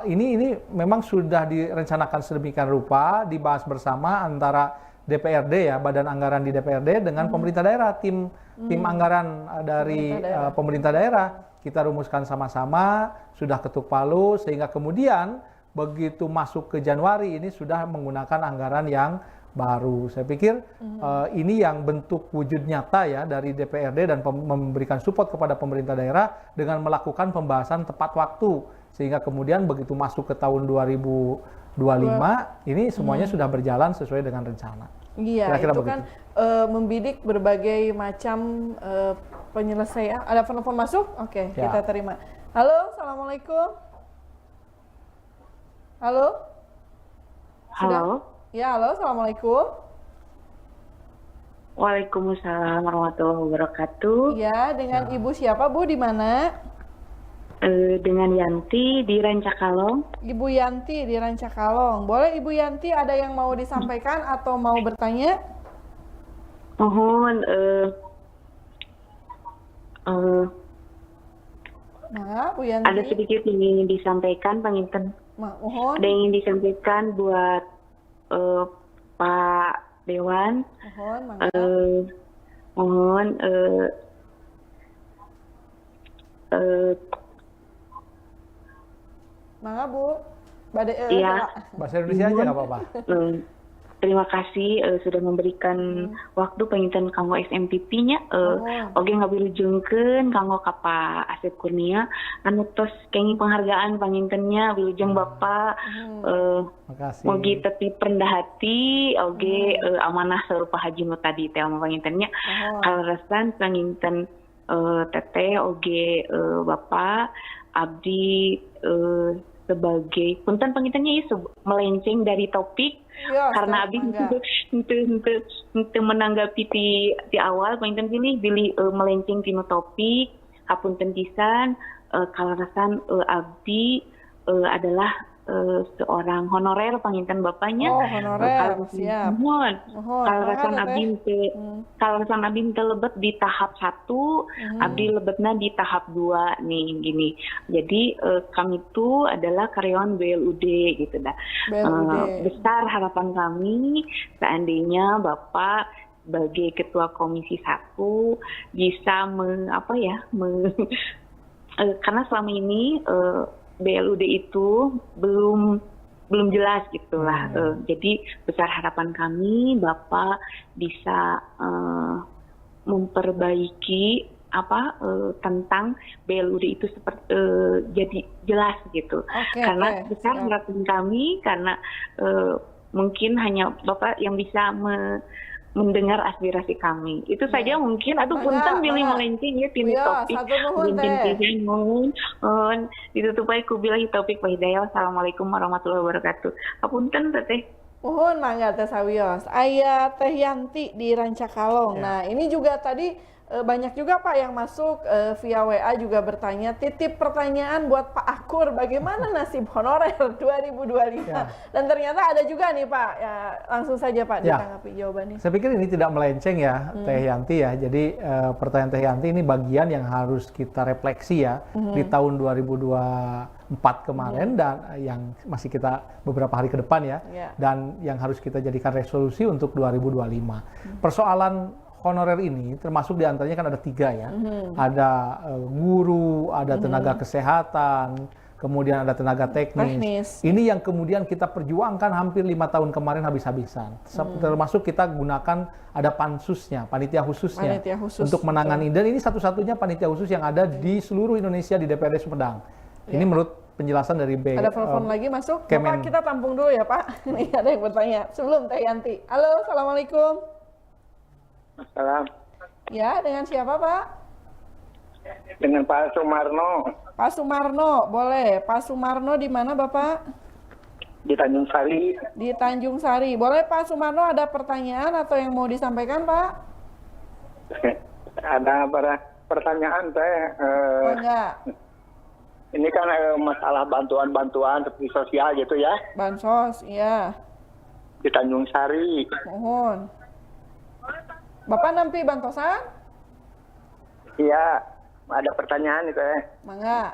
Ini memang sudah direncanakan sedemikian rupa, dibahas bersama antara DPRD ya, Badan Anggaran di DPRD dengan pemerintah daerah, tim anggaran dari pemerintah daerah. Kita rumuskan sama-sama, sudah ketuk palu, sehingga kemudian begitu masuk ke Januari ini sudah menggunakan anggaran yang baru. Saya pikir ini yang bentuk wujud nyata ya dari DPRD dan memberikan support kepada pemerintah daerah dengan melakukan pembahasan tepat waktu, sehingga kemudian begitu masuk ke tahun 2025 ini semuanya sudah berjalan sesuai dengan rencana. Iya, kira-kira itu begitu. kan membidik berbagai macam penyelesaian. Ada telepon masuk? Oke, Ya. kita terima. Halo, Assalamualaikum. Halo? Halo. Ya, halo, Assalamualaikum. Waalaikumsalam warahmatullahi wabarakatuh. Ya, dengan Ibu siapa Bu, di mana? Dengan Yanti di Rancakalong. Ibu Yanti di Rancakalong. Boleh Ibu Yanti ada yang mau disampaikan atau mau bertanya? Mohon Nah, Bu Yanti. ada sedikit yang ingin disampaikan, Panginten. Mohon. Ada yang ingin disampaikan buat Pak Dewan. Mohon, mangga. Mohon Mangga Bu. Iya. Bahasa Indonesia aja nggak apa-apa. Terima kasih sudah memberikan waktu penginten kanggo SMPP-nya. Oge ngabilujengkeun kanggo Kapa Asep Kurnia anu tos kengi penghargaan pangintennya wilujeng Bapak. Makasih. Mugi tepi rendah hati oge amanah sarupa haji nu tadi teh pangintennya. Kaleresan panginten teteh oge Bapak abdi sebagai punten pangintennya ieu melenceng dari topik. Ya, Karena abdi untuk menanggapi di awal panginten pilih melenceng tinu topik hapunten pisan kalarasan abdi adalah seorang honorer panginten bapaknya. Oh, honorer, siap. Mohon kalarasan mangga, abdi kalarasan abdi teu lebet di tahap 1, abdi lebetna di tahap 2 nih gini. Jadi kami itu adalah karyawan BLUD gitu dah. Besar harapan kami seandainya Bapak sebagai ketua komisi 1 bisa karena selama ini BLUD itu belum jelas gitulah. Jadi besar harapan kami Bapak bisa memperbaiki tentang BLUD itu seperti jadi jelas gitu. Karena besar harapan kami karena mungkin hanya Bapak yang bisa mendengar aspirasi kami. Itu saja mungkin. Aduh punten pilih melenceng ya tinu topik. Mohon ditutup aja ku bilahi topik wa hidayah. Wassalamualaikum warahmatullahi wabarakatuh. Hapunten teteh. Mohon mangga Teh Sawios. Aya Teh Yanti di Rancakalong. Ya. Nah, ini juga tadi banyak juga Pak yang masuk via WA juga bertanya, titip pertanyaan buat Pak Akur, bagaimana nasib honorer 2025? Ya. Dan ternyata ada juga nih Pak, ya, langsung saja Pak ditanggapi jawabannya. Saya pikir ini tidak melenceng ya Teh Yanti ya, jadi pertanyaan Teh Yanti ini bagian yang harus kita refleksi ya di tahun 2024 kemarin dan yang masih kita beberapa hari ke depan ya, dan yang harus kita jadikan resolusi untuk 2025. Persoalan honorer ini termasuk diantaranya kan ada 3 ya, ada guru, ada tenaga kesehatan, kemudian ada tenaga teknis. Ini yang kemudian kita perjuangkan hampir 5 tahun kemarin habis-habisan. Termasuk kita gunakan ada pansusnya, panitia khususnya untuk menangani. Dan ini satu-satunya panitia khusus yang ada di seluruh Indonesia di DPRD Sumedang. Ini menurut penjelasan dari Ada telepon lagi masuk. Kemen. Bapak kita tampung dulu ya Pak. Ini ada yang bertanya sebelum Teh Yanti. Halo, Assalamualaikum. Salam. Ya, dengan siapa Pak? Dengan Pak Sumarno Pak Sumarno, boleh. Pak Sumarno di mana Bapak? di Tanjung Sari. Di Tanjung Sari. Boleh Pak Sumarno ada pertanyaan atau yang mau disampaikan Pak? Ada pertanyaan teh. Enggak. Ini kan masalah bantuan-bantuan seperti sosial gitu ya. Bansos, iya. Di Tanjung Sari. Mohon. Bapak nampi bantosan? Iya, ada pertanyaan itu ya. Mangga.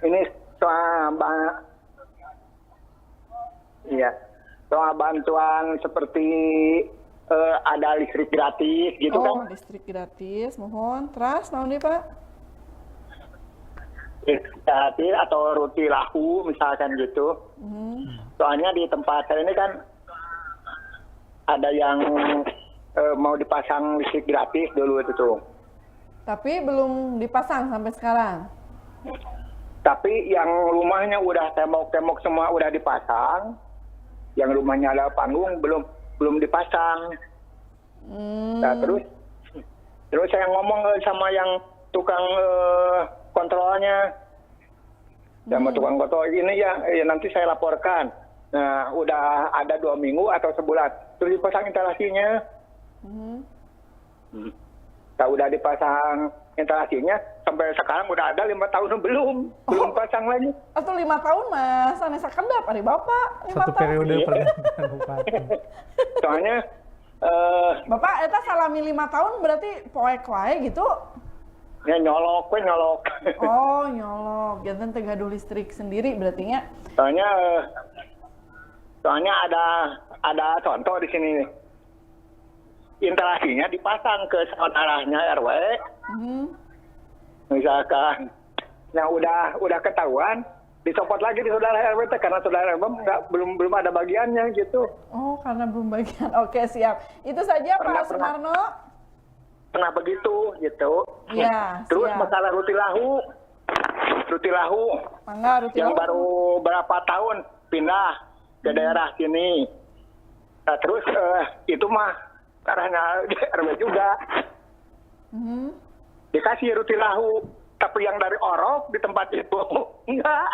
Ini soal bantuan seperti ada listrik gratis gitu kan? Listrik gratis, mohon. Terus, naon nih Pak? Listrik gratis atau ruti lahu misalkan gitu. Soalnya di tempat saya ini kan ada yang mau dipasang listrik gratis dulu itu tuh. Tapi belum dipasang sampai sekarang. Tapi yang rumahnya udah tembok-tembok semua udah dipasang, yang rumahnya ada panggung belum dipasang. Nah, terus saya ngomong sama yang tukang kontrolnya, sama tukang kontrol ini ya nanti saya laporkan. Nah, udah ada 2 minggu atau sebulan, terus dipasang instalasinya. Nah, udah dipasang instalasinya sampai sekarang udah ada 5 tahun belum pasang lagi. Atau 5 tahun mas, aneh sakedap ari bapak. 5 Satu tahun. periode pergantian bupati. Soalnya Bapak eta salami 5 tahun berarti poek wae gitu. ya nyolok. Oh, nyolok. Jantan teu gaduh listrik sendiri berarti nya. Soalnya ada contoh di sini nih. Instalasinya dipasang ke saudaranya RW. Misalkan, nah udah ketahuan, dicopot lagi di saudara RW karena saudara RW belum ada bagiannya gitu. Oh, karena belum bagian. Oke, siap. Itu saja Pak Sumarno. Pernah begitu gitu. Iya. Terus siap. masalah ruti lahu, Mangga, ruti yang lahu. baru berapa tahun pindah ke daerah sini. Nah, terus itu mah karena RW juga dikasih ruti lahu, tapi yang dari Orok di tempat itu enggak.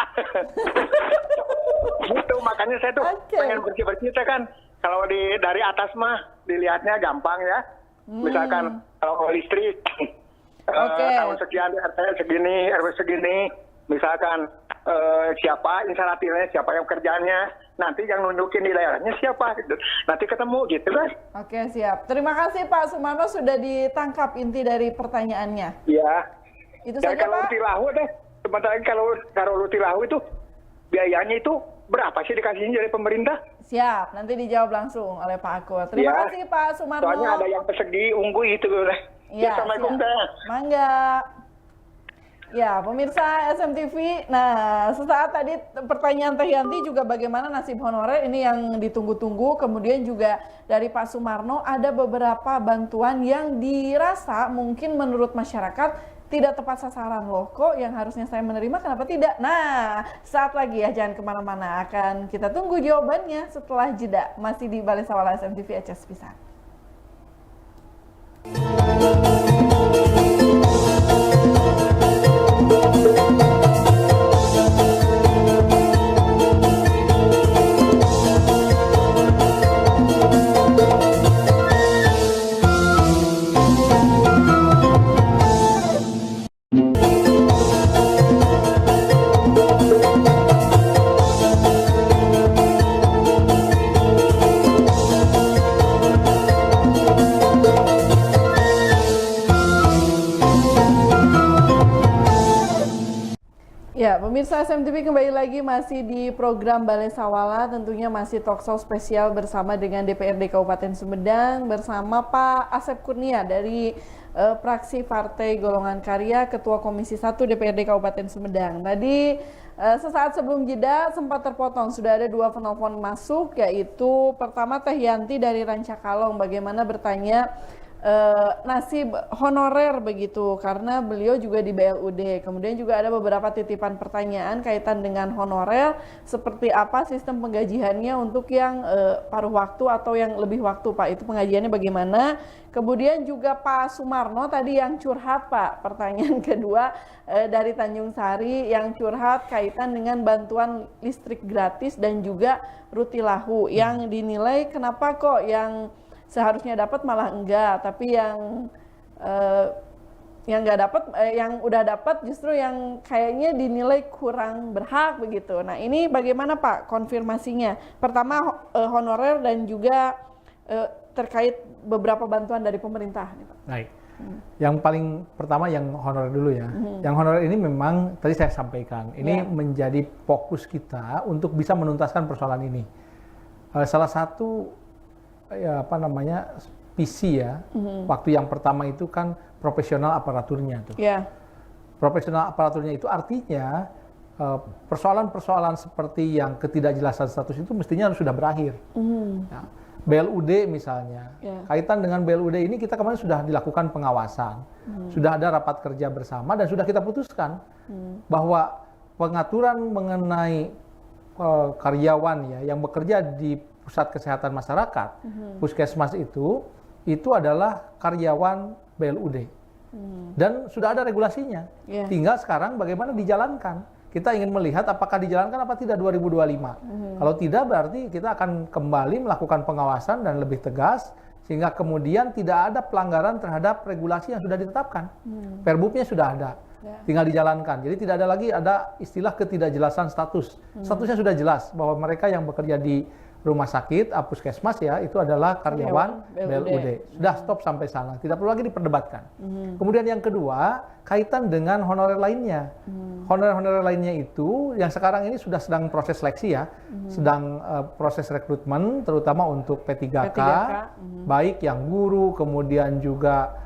Gitu, makanya saya tuh pengen bersih-bersih kan. Kalau dari atas mah dilihatnya gampang ya. Misalkan kalau listrik tahun sekian RT segini, RW segini, misalkan siapa instalatornya, siapa yang kerjanya, nanti yang nunjukin di daerahnya siapa gitu. Nanti ketemu gitu kan. Oke, siap. Terima kasih Pak Sumarno sudah ditangkap inti dari pertanyaannya. Iya. Itu Dan saja kalau Pak. Lutilahu deh, sebentar lagi kalau Lutilahu itu biayanya itu berapa sih dikasihnya dari pemerintah? Siap, nanti dijawab langsung oleh Pak Akur. Terima kasih Pak Sumarno. Soalnya ada yang persegi unggul itu. Iya, Assalamualaikum siap. dah. Mangga. Ya, pemirsa SMTV. Nah, sesaat tadi pertanyaan Teh Yanti juga bagaimana nasib honorer ini yang ditunggu-tunggu. Kemudian juga dari Pak Sumarno ada beberapa bantuan yang dirasa mungkin menurut masyarakat tidak tepat sasaran loh. Kok yang harusnya saya menerima kenapa tidak? Nah, saat lagi ya, jangan kemana-mana. Akan kita tunggu jawabannya setelah jeda. Masih di Balai Sawala SMTV Aces Pisang. Ya, pemirsa SMTV kembali lagi masih di program Balai Sawala, tentunya masih talkshow spesial bersama dengan DPRD Kabupaten Sumedang bersama Pak Asep Kurnia dari fraksi Partai Golongan Karya, Ketua Komisi 1 DPRD Kabupaten Sumedang. Tadi sesaat sebelum jeda sempat terpotong, sudah ada 2 penelpon masuk, yaitu pertama Teh Yanti dari Rancakalong, bagaimana bertanya nasib honorer begitu karena beliau juga di BLUD. Kemudian juga ada beberapa titipan pertanyaan kaitan dengan honorer, seperti apa sistem penggajiannya untuk yang paruh waktu atau yang lebih waktu Pak, itu pengajiannya bagaimana. Kemudian juga Pak Sumarno tadi yang curhat Pak, pertanyaan kedua dari Tanjung Sari yang curhat kaitan dengan bantuan listrik gratis dan juga ruti lahu yang dinilai kenapa kok yang seharusnya dapat malah enggak, tapi yang nggak dapat, yang udah dapat justru yang kayaknya dinilai kurang berhak begitu. Nah ini bagaimana Pak konfirmasinya? Pertama honorer dan juga terkait beberapa bantuan dari pemerintah. Baik. Yang paling pertama yang honorer dulu ya. Yang honorer ini memang tadi saya sampaikan, ini menjadi fokus kita untuk bisa menuntaskan persoalan ini. Salah satu ya apa namanya PC ya. Waktu yang pertama itu kan profesional aparaturnya tuh. Profesional aparaturnya itu artinya persoalan-persoalan seperti yang ketidakjelasan status itu mestinya sudah berakhir. Nah, BLUD misalnya, kaitan dengan BLUD ini kita kemarin sudah dilakukan pengawasan, sudah ada rapat kerja bersama dan sudah kita putuskan bahwa pengaturan mengenai karyawan ya yang bekerja di pusat kesehatan masyarakat, puskesmas itu adalah karyawan BLUD dan sudah ada regulasinya. Tinggal sekarang bagaimana dijalankan. Kita ingin melihat apakah dijalankan apa tidak 2025. Kalau tidak berarti kita akan kembali melakukan pengawasan dan lebih tegas sehingga kemudian tidak ada pelanggaran terhadap regulasi yang sudah ditetapkan. Perbubnya sudah ada, tinggal dijalankan. Jadi tidak ada lagi ada istilah ketidakjelasan status. Statusnya sudah jelas bahwa mereka yang bekerja di rumah sakit, puskesmas ya, itu adalah karyawan BLUD. Sudah stop sampai sana, tidak perlu lagi diperdebatkan. Kemudian yang kedua, kaitan dengan honorer lainnya. Honorer-honorer lainnya itu yang sekarang ini sudah sedang proses seleksi ya, sedang proses rekrutmen, terutama untuk P3K, baik yang guru, kemudian juga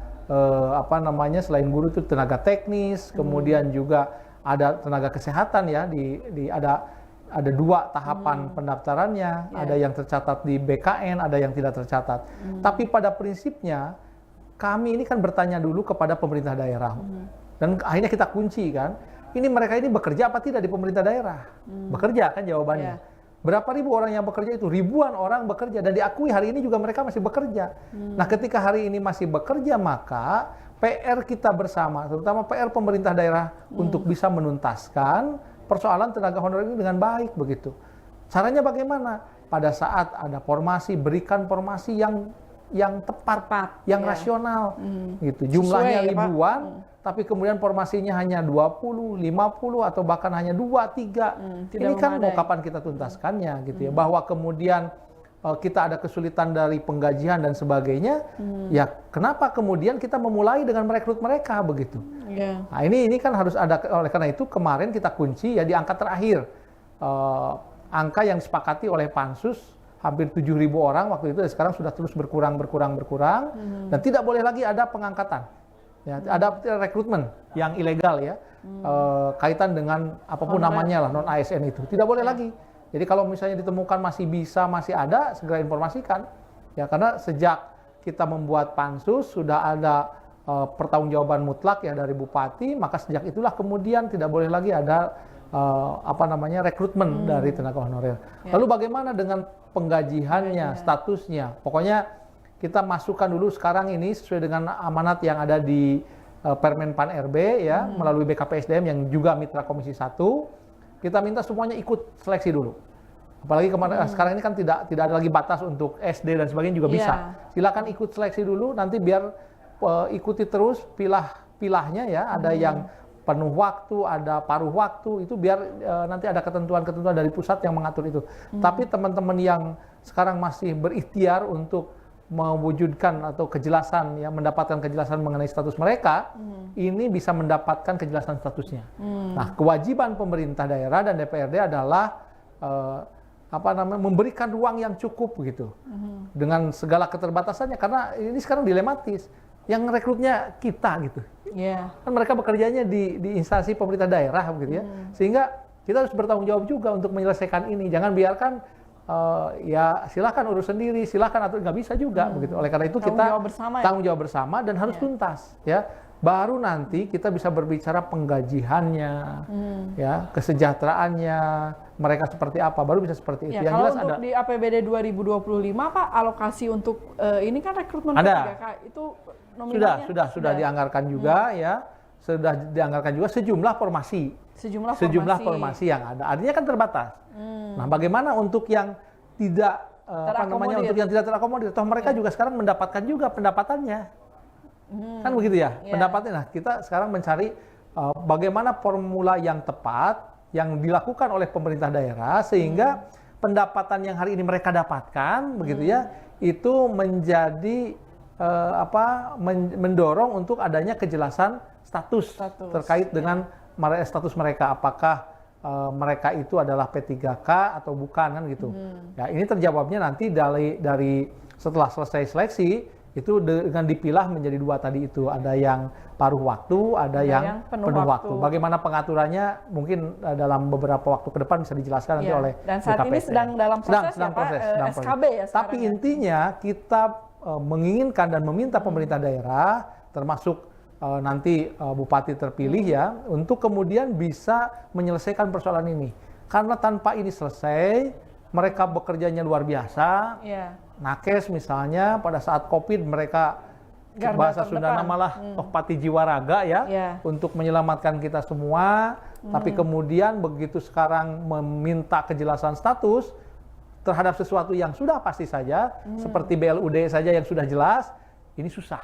apa namanya selain guru itu tenaga teknis, kemudian juga ada tenaga kesehatan ya, ada 2 tahapan pendaftarannya, ada yang tercatat di BKN, ada yang tidak tercatat. Tapi pada prinsipnya kami ini kan bertanya dulu kepada pemerintah daerah. Dan akhirnya kita kunci kan, ini mereka ini bekerja apa tidak di pemerintah daerah? Bekerja kan jawabannya. Berapa ribu orang yang bekerja itu? Ribuan orang bekerja dan diakui hari ini juga mereka masih bekerja. Nah ketika hari ini masih bekerja maka PR kita bersama, terutama PR pemerintah daerah untuk bisa menuntaskan persoalan tenaga honorer ini dengan baik begitu. Caranya bagaimana? Pada saat ada formasi, berikan formasi yang tepat, yang rasional, gitu. Jumlahnya ribuan, tapi kemudian formasinya hanya 20, 50 atau bahkan hanya 2, 3. Ini kan mau kapan kita tuntaskannya, gitu ya? Bahwa kemudian kita ada kesulitan dari penggajian dan sebagainya, ya kenapa kemudian kita memulai dengan merekrut mereka begitu? Nah ini kan harus ada, oleh karena itu kemarin kita kunci ya di angka terakhir, angka yang disepakati oleh Pansus hampir 7.000 orang waktu itu, sekarang sudah terus berkurang dan tidak boleh lagi ada pengangkatan, ya, ada rekrutmen yang ilegal ya, kaitan dengan apapun namanya lah, non ASN itu tidak boleh lagi. Jadi kalau misalnya ditemukan masih ada, segera informasikan. Ya karena sejak kita membuat pansus sudah ada pertanggungjawaban mutlak ya dari bupati, maka sejak itulah kemudian tidak boleh lagi ada rekrutmen dari tenaga honorer. Lalu bagaimana dengan penggajiannya, statusnya? Pokoknya kita masukkan dulu sekarang ini sesuai dengan amanat yang ada di Permen Pan RB ya, melalui BKPSDM yang juga mitra Komisi 1. Kita minta semuanya ikut seleksi dulu. Apalagi kemarin sekarang ini kan tidak ada lagi batas untuk SD dan sebagainya juga bisa. Silakan ikut seleksi dulu, nanti biar ikuti terus pilahnya ya. Ada yang penuh waktu, ada paruh waktu, itu biar nanti ada ketentuan-ketentuan dari pusat yang mengatur itu. Tapi teman-teman yang sekarang masih berikhtiar untuk mewujudkan atau kejelasan ya, mendapatkan kejelasan mengenai status mereka, ini bisa mendapatkan kejelasan statusnya. Nah, kewajiban pemerintah daerah dan DPRD adalah memberikan ruang yang cukup gitu, dengan segala keterbatasannya, karena ini sekarang dilematis. Yang rekrutnya kita gitu, kan mereka bekerjanya di instansi pemerintah daerah begitu ya, sehingga kita harus bertanggung jawab juga untuk menyelesaikan ini. Jangan biarkan ya silahkan urus sendiri, silahkan atau nggak bisa juga begitu. Oleh karena itu kita tanggung jawab bersama dan harus tuntas ya. Baru nanti kita bisa berbicara penggajiannya, ya kesejahteraannya, mereka seperti apa, baru bisa seperti itu. Ya, yang kalau jelas untuk di APBD 2025 Pak, alokasi untuk ini kan rekrutmen P3K itu nominalnya sudah dianggarkan juga ya, sudah dianggarkan juga sejumlah formasi. Sejumlah formasi yang ada, artinya kan terbatas. Nah, bagaimana untuk yang tidak untuk yang tidak terakomodir. Toh mereka juga sekarang mendapatkan juga pendapatannya. Kan begitu ya, pendapatnya. Nah, kita sekarang mencari bagaimana formula yang tepat yang dilakukan oleh pemerintah daerah sehingga pendapatan yang hari ini mereka dapatkan, begitu ya, itu menjadi mendorong untuk adanya kejelasan status terkait dengan status mereka, apakah mereka itu adalah P3K atau bukan, kan gitu. Ya, ini terjawabnya nanti dari setelah selesai seleksi itu dengan dipilah menjadi 2 tadi itu, ada yang paruh waktu, ada yang penuh waktu. Bagaimana pengaturannya mungkin dalam beberapa waktu ke depan bisa dijelaskan nanti oleh dan saat BKPT. ini sedang dalam proses, SKB ya. Tapi intinya kita menginginkan dan meminta pemerintah daerah, termasuk nanti bupati terpilih ya, untuk kemudian bisa menyelesaikan persoalan ini. Karena tanpa ini selesai, mereka bekerjanya luar biasa. Nakes misalnya pada saat COVID mereka bahasa Sunda malah pati jiwa raga ya, untuk menyelamatkan kita semua. Tapi kemudian begitu sekarang meminta kejelasan status terhadap sesuatu yang sudah pasti saja, seperti BLUD saja yang sudah jelas, ini susah.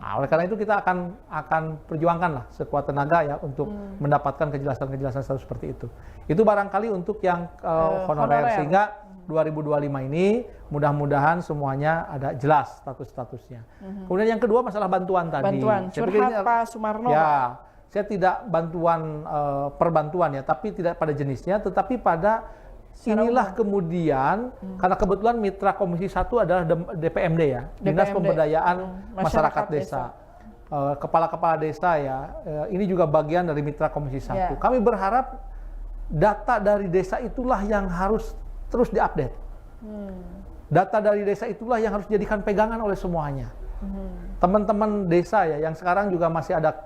Nah, oleh karena itu kita akan perjuangkan lah sekuat tenaga ya untuk mendapatkan kejelasan status seperti itu. Itu barangkali untuk yang honorer, sehingga 2025 ini mudah-mudahan semuanya ada jelas statusnya. Kemudian yang kedua masalah bantuan tadi. Curhat Pak Sumarno. Ya, saya tidak bantuan perbantuan ya, tapi tidak pada jenisnya, tetapi pada inilah kemudian karena kebetulan mitra Komisi 1 adalah DPMD ya, Dinas Pemberdayaan Masyarakat Desa. Kepala-kepala desa ya, ini juga bagian dari mitra Komisi 1. Kami berharap data dari desa itulah yang harus terus diupdate. Data dari desa itulah yang harus dijadikan pegangan oleh semuanya. Teman-teman desa ya, yang sekarang juga masih ada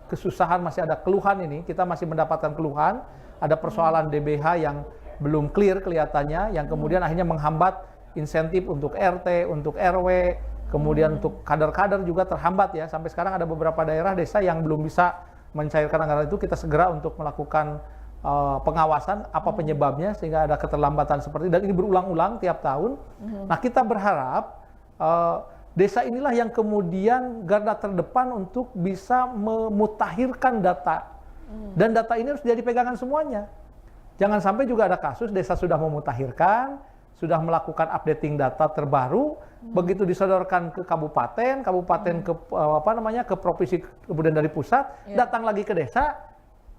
kesusahan, masih ada keluhan ini, kita masih mendapatkan keluhan, ada persoalan DBH yang belum clear kelihatannya, yang kemudian akhirnya menghambat insentif untuk RT, untuk RW, kemudian untuk kader-kader juga terhambat ya. Sampai sekarang ada beberapa daerah desa yang belum bisa mencairkan anggaran itu, kita segera untuk melakukan pengawasan apa penyebabnya sehingga ada keterlambatan seperti ini, dan ini berulang-ulang tiap tahun. Nah, kita berharap desa inilah yang kemudian garda terdepan untuk bisa memutakhirkan data, dan data ini harus jadi pegangan semuanya. Jangan sampai juga ada kasus desa sudah memutakhirkan, sudah melakukan updating data terbaru, begitu disodorkan ke kabupaten ke provinsi, kemudian dari pusat datang lagi ke desa,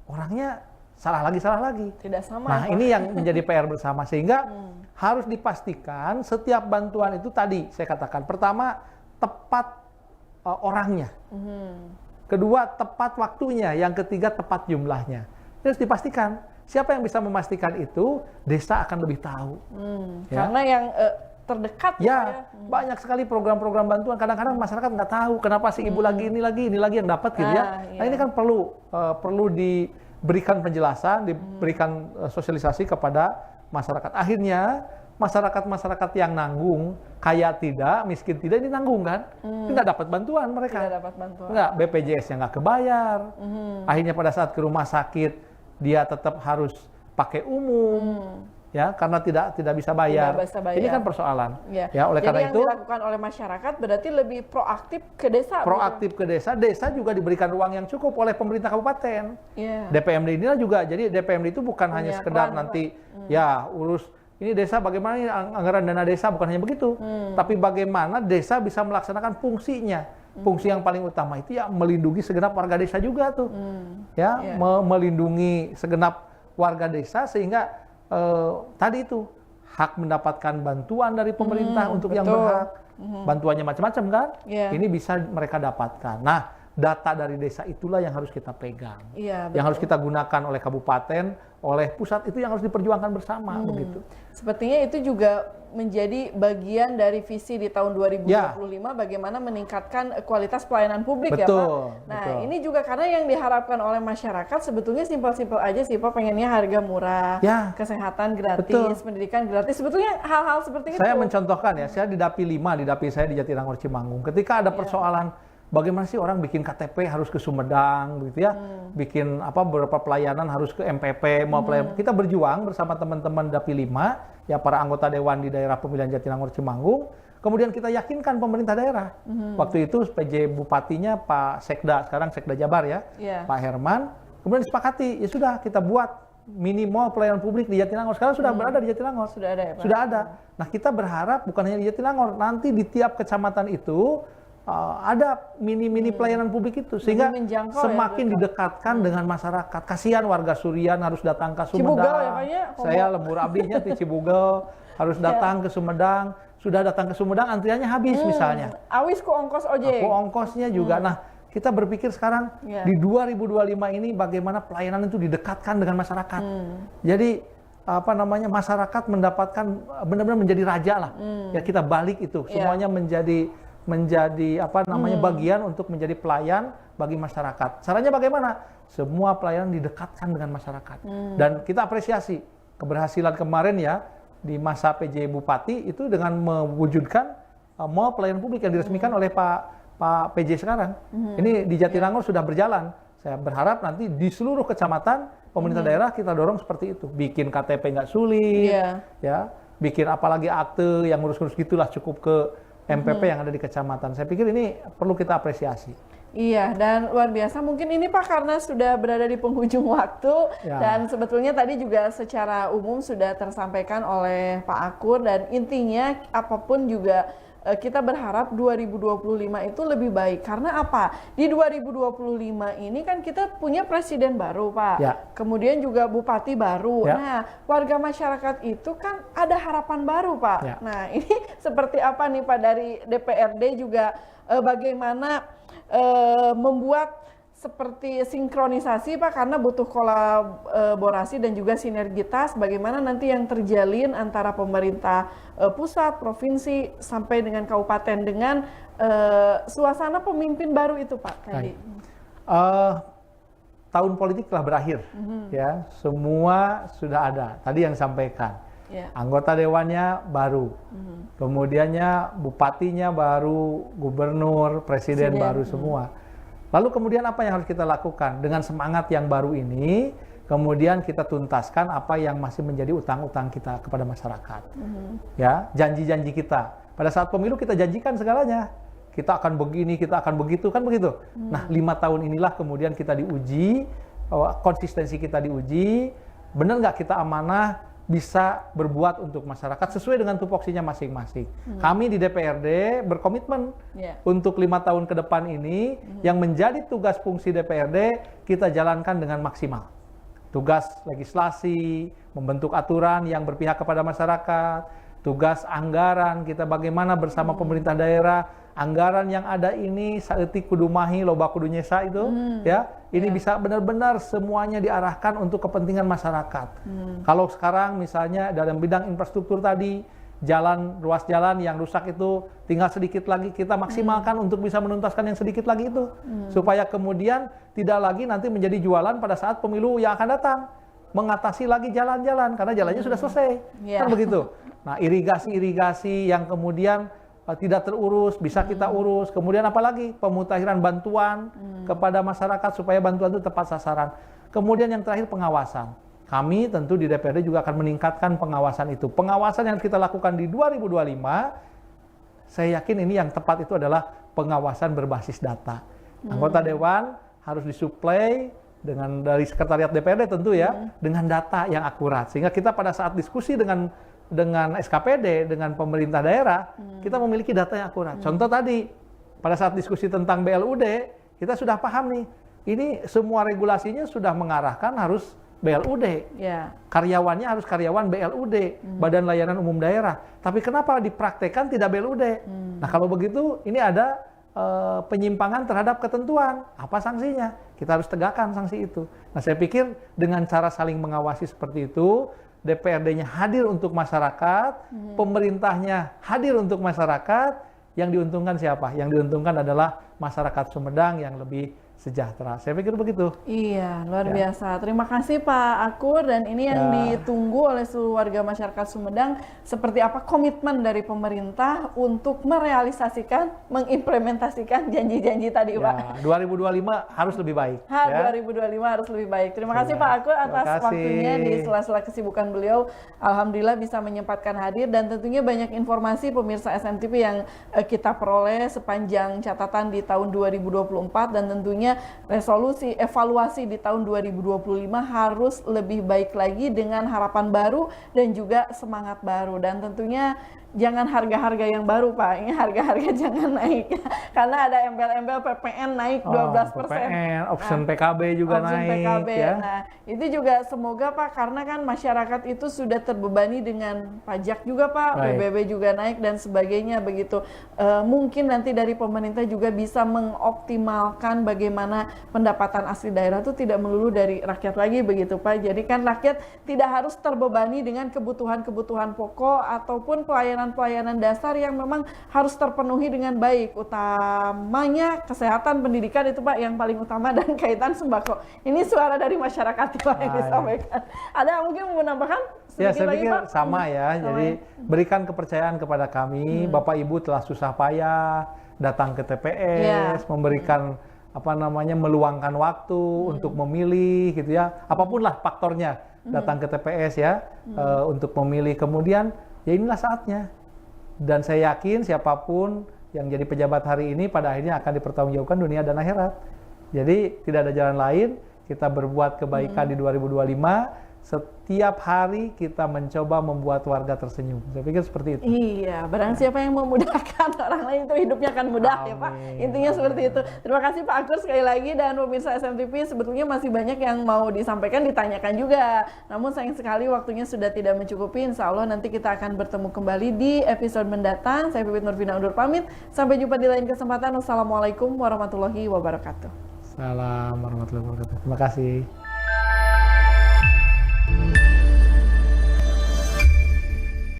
orangnya salah lagi. Tidak sama. Nah, ini yang menjadi PR bersama, sehingga harus dipastikan setiap bantuan itu tadi saya katakan, pertama tepat orangnya, kedua tepat waktunya, yang ketiga tepat jumlahnya. Harus dipastikan. Siapa yang bisa memastikan itu, desa akan lebih tahu. Karena yang terdekat ya, banyak sekali program-program bantuan. Kadang-kadang masyarakat nggak tahu kenapa si ibu ini lagi yang dapat gitu ya. Nah, ini kan perlu diberikan penjelasan, diberikan sosialisasi kepada masyarakat. Akhirnya masyarakat yang nanggung, kaya tidak, miskin tidak, ini nanggung kan? Nggak dapat bantuan mereka. Tidak dapat bantuan. Nggak, BPJS-nya nggak kebayar. Akhirnya pada saat ke rumah sakit dia tetap harus pakai umum, ya, karena tidak bisa bayar. Ini kan persoalan. Ya, oleh karena itu yang dilakukan oleh masyarakat berarti lebih proaktif ke desa. Proaktif ke desa, desa juga diberikan ruang yang cukup oleh pemerintah kabupaten. DPMD inilah juga. Jadi DPMD itu bukan hanya sekedar nanti ya urus ini desa, bagaimana ini anggaran dana desa, bukan hanya begitu. Tapi bagaimana desa bisa melaksanakan fungsinya. Fungsi yang paling utama itu ya melindungi segenap warga desa juga tuh. Melindungi segenap warga desa sehingga tadi itu hak mendapatkan bantuan dari pemerintah untuk yang berhak. Bantuannya macam-macam kan? Ini bisa mereka dapatkan. Nah, data dari desa itulah yang harus kita pegang. Yang harus kita gunakan oleh kabupaten, oleh pusat, itu yang harus diperjuangkan bersama begitu. Sepertinya itu juga menjadi bagian dari visi di tahun 2025 bagaimana meningkatkan kualitas pelayanan publik ya Pak. Nah, ini juga karena yang diharapkan oleh masyarakat sebetulnya simpel-simpel aja sih Pak, pengennya harga murah, kesehatan gratis, pendidikan gratis, sebetulnya hal-hal seperti itu. Saya mencontohkan ya, saya di Dapil 5, di Dapil saya di Jatinangor Cimanggung, ketika ada persoalan bagaimana sih orang bikin KTP harus ke Sumedang gitu ya, bikin beberapa pelayanan harus ke MPP, mau pelayanan. Kita berjuang bersama teman-teman Dapil 5, ya para anggota dewan di daerah pemilihan Jatinangor Cimanggung. Kemudian kita yakinkan pemerintah daerah. Waktu itu PJ Bupatinya Pak Sekda, sekarang Sekda Jabar ya, Pak Herman. Kemudian disepakati, ya sudah kita buat mini mall pelayanan publik di Jatinangor. Sekarang sudah berada di Jatinangor. Sudah ada ya Pak? Sudah ada. Nah kita berharap bukan hanya di Jatinangor, nanti di tiap kecamatan itu ada mini-mini pelayanan publik itu. Sehingga semakin didekatkan dengan masyarakat. Kasihan warga Surian harus datang ke Sumedang. Cibugel ya Pak ya? Saya lembur abdinya di Cibugel, harus datang ke Sumedang. Sudah datang ke Sumedang, antriannya habis misalnya. Awis ku ongkos ojek. Aku ongkosnya juga. Nah, kita berpikir sekarang di 2025 ini bagaimana pelayanan itu didekatkan dengan masyarakat. Jadi masyarakat mendapatkan benar-benar menjadi raja lah. Ya kita balik itu semuanya menjadi bagian untuk menjadi pelayan bagi masyarakat. Caranya bagaimana? Semua pelayanan didekatkan dengan masyarakat. Dan kita apresiasi keberhasilan kemarin ya di masa PJ Bupati itu dengan mewujudkan mall pelayanan publik yang diresmikan oleh Pak PJ sekarang. Ini di Jatinangor sudah berjalan. Saya berharap nanti di seluruh kecamatan pemerintah daerah kita dorong seperti itu. Bikin KTP nggak sulit, ya. Bikin apalagi akte yang ngurus-ngurus gitulah, cukup ke MPP yang ada di kecamatan. Saya pikir ini perlu kita apresiasi. Iya, dan luar biasa. Mungkin ini Pak karena sudah berada di penghujung waktu dan sebetulnya tadi juga secara umum sudah tersampaikan oleh Pak Akur dan intinya apapun juga kita berharap 2025 itu lebih baik. Karena apa? Di 2025 ini kan kita punya presiden baru, Pak. Kemudian juga bupati baru. Nah, warga masyarakat itu kan ada harapan baru, Pak. Nah, ini seperti apa nih Pak dari DPRD juga bagaimana membuat seperti sinkronisasi Pak, karena butuh kolaborasi dan juga sinergitas bagaimana nanti yang terjalin antara pemerintah pusat, provinsi sampai dengan kabupaten dengan suasana pemimpin baru itu Pak tadi. Tahun politik telah berakhir, ya semua sudah ada. Tadi yang sampaikan, anggota dewannya baru, kemudiannya bupatinya baru, gubernur, presiden baru semua. Lalu kemudian apa yang harus kita lakukan? Dengan semangat yang baru ini, kemudian kita tuntaskan apa yang masih menjadi utang-utang kita kepada masyarakat. Ya, janji-janji kita. Pada saat pemilu kita janjikan segalanya. Kita akan begini, kita akan begitu, kan begitu. Nah, 5 tahun inilah kemudian kita diuji, konsistensi kita diuji, benar nggak kita amanah, bisa berbuat untuk masyarakat sesuai dengan tupoksinya masing-masing. Kami di DPRD berkomitmen untuk 5 tahun ke depan ini yang menjadi tugas fungsi DPRD kita jalankan dengan maksimal. Tugas legislasi, membentuk aturan yang berpihak kepada masyarakat, tugas anggaran kita bagaimana bersama pemerintah daerah, anggaran yang ada ini saeutik kudu mahi loba kudu nyesa itu ini bisa benar-benar semuanya diarahkan untuk kepentingan masyarakat. Kalau sekarang misalnya dalam bidang infrastruktur tadi, ruas jalan yang rusak itu tinggal sedikit lagi kita maksimalkan untuk bisa menuntaskan yang sedikit lagi itu supaya kemudian tidak lagi nanti menjadi jualan pada saat pemilu yang akan datang, mengatasi lagi jalan-jalan karena jalannya sudah selesai. Kan begitu. Nah, irigasi-irigasi yang kemudian tidak terurus, bisa kita urus. Kemudian apalagi pemutakhiran bantuan kepada masyarakat supaya bantuan itu tepat sasaran. Kemudian yang terakhir pengawasan. Kami tentu di DPRD juga akan meningkatkan pengawasan itu. Pengawasan yang kita lakukan di 2025, saya yakin ini yang tepat itu adalah pengawasan berbasis data. Anggota dewan harus disuplai dari sekretariat DPRD tentu ya, dengan data yang akurat. Sehingga kita pada saat diskusi dengan SKPD, dengan pemerintah daerah, kita memiliki data yang akurat. Contoh tadi, pada saat diskusi tentang BLUD, kita sudah paham nih, ini semua regulasinya sudah mengarahkan harus BLUD. Karyawannya harus karyawan BLUD, Badan Layanan Umum Daerah. Tapi kenapa dipraktekkan tidak BLUD? Nah kalau begitu, ini ada penyimpangan terhadap ketentuan. Apa sanksinya? Kita harus tegakkan sanksi itu. Nah saya pikir dengan cara saling mengawasi seperti itu, DPRD-nya hadir untuk masyarakat, pemerintahnya hadir untuk masyarakat, yang diuntungkan siapa? Yang diuntungkan adalah masyarakat Sumedang yang lebih sejahtera. Saya pikir begitu. Iya, luar biasa. Terima kasih Pak Akur, dan ini yang ditunggu oleh seluruh warga masyarakat Sumedang, seperti apa komitmen dari pemerintah untuk merealisasikan, mengimplementasikan janji-janji tadi Pak. 2025 harus lebih baik. 2025 harus lebih baik. Terima kasih Pak Akur atas waktunya di sela-sela kesibukan beliau. Alhamdulillah bisa menyempatkan hadir, dan tentunya banyak informasi pemirsa SMTV yang kita peroleh sepanjang catatan di tahun 2024, dan tentunya resolusi evaluasi di tahun 2025 harus lebih baik lagi dengan harapan baru dan juga semangat baru, dan tentunya jangan harga-harga yang baru Pak, ini harga-harga jangan naik karena ada embel-embel PPN naik 12%. PPN, option PKB juga option naik PKB. ya. Nah, itu juga semoga Pak, karena kan masyarakat itu sudah terbebani dengan pajak juga Pak, PBB juga naik dan sebagainya begitu. Mungkin nanti dari pemerintah juga bisa mengoptimalkan bagaimana pendapatan asli daerah itu tidak melulu dari rakyat lagi begitu Pak. Jadi kan rakyat tidak harus terbebani dengan kebutuhan-kebutuhan pokok ataupun pelayanan dasar yang memang harus terpenuhi dengan baik, utamanya kesehatan, pendidikan itu Pak yang paling utama, dan kaitan sembako. Ini suara dari masyarakat Pak yang disampaikan. Ada yang mungkin mau menambahkan? Ya, saya pikir Pak? sama ya. Jadi berikan kepercayaan kepada kami, Bapak Ibu telah susah payah datang ke TPS, memberikan meluangkan waktu untuk memilih gitu ya. Apapun lah faktornya, datang ke TPS ya untuk memilih. Kemudian ya inilah saatnya, dan saya yakin siapapun yang jadi pejabat hari ini pada akhirnya akan dipertanggungjawabkan dunia dan akhirat. Jadi tidak ada jalan lain, kita berbuat kebaikan di 2025. Setiap hari kita mencoba membuat warga tersenyum. Saya pikir seperti itu. Iya, barang siapa yang memudahkan orang lain itu hidupnya akan mudah. Amin. Ya Pak. Intinya seperti itu. Terima kasih Pak Akur sekali lagi, dan pemirsa SMTV sebetulnya masih banyak yang mau disampaikan, ditanyakan juga. Namun sayang sekali waktunya sudah tidak mencukupi. Insya Allah nanti kita akan bertemu kembali di episode mendatang. Saya Pipit Nurvina undur pamit. Sampai jumpa di lain kesempatan. Wassalamualaikum warahmatullahi wabarakatuh. Assalamualaikum warahmatullahi wabarakatuh. Terima kasih.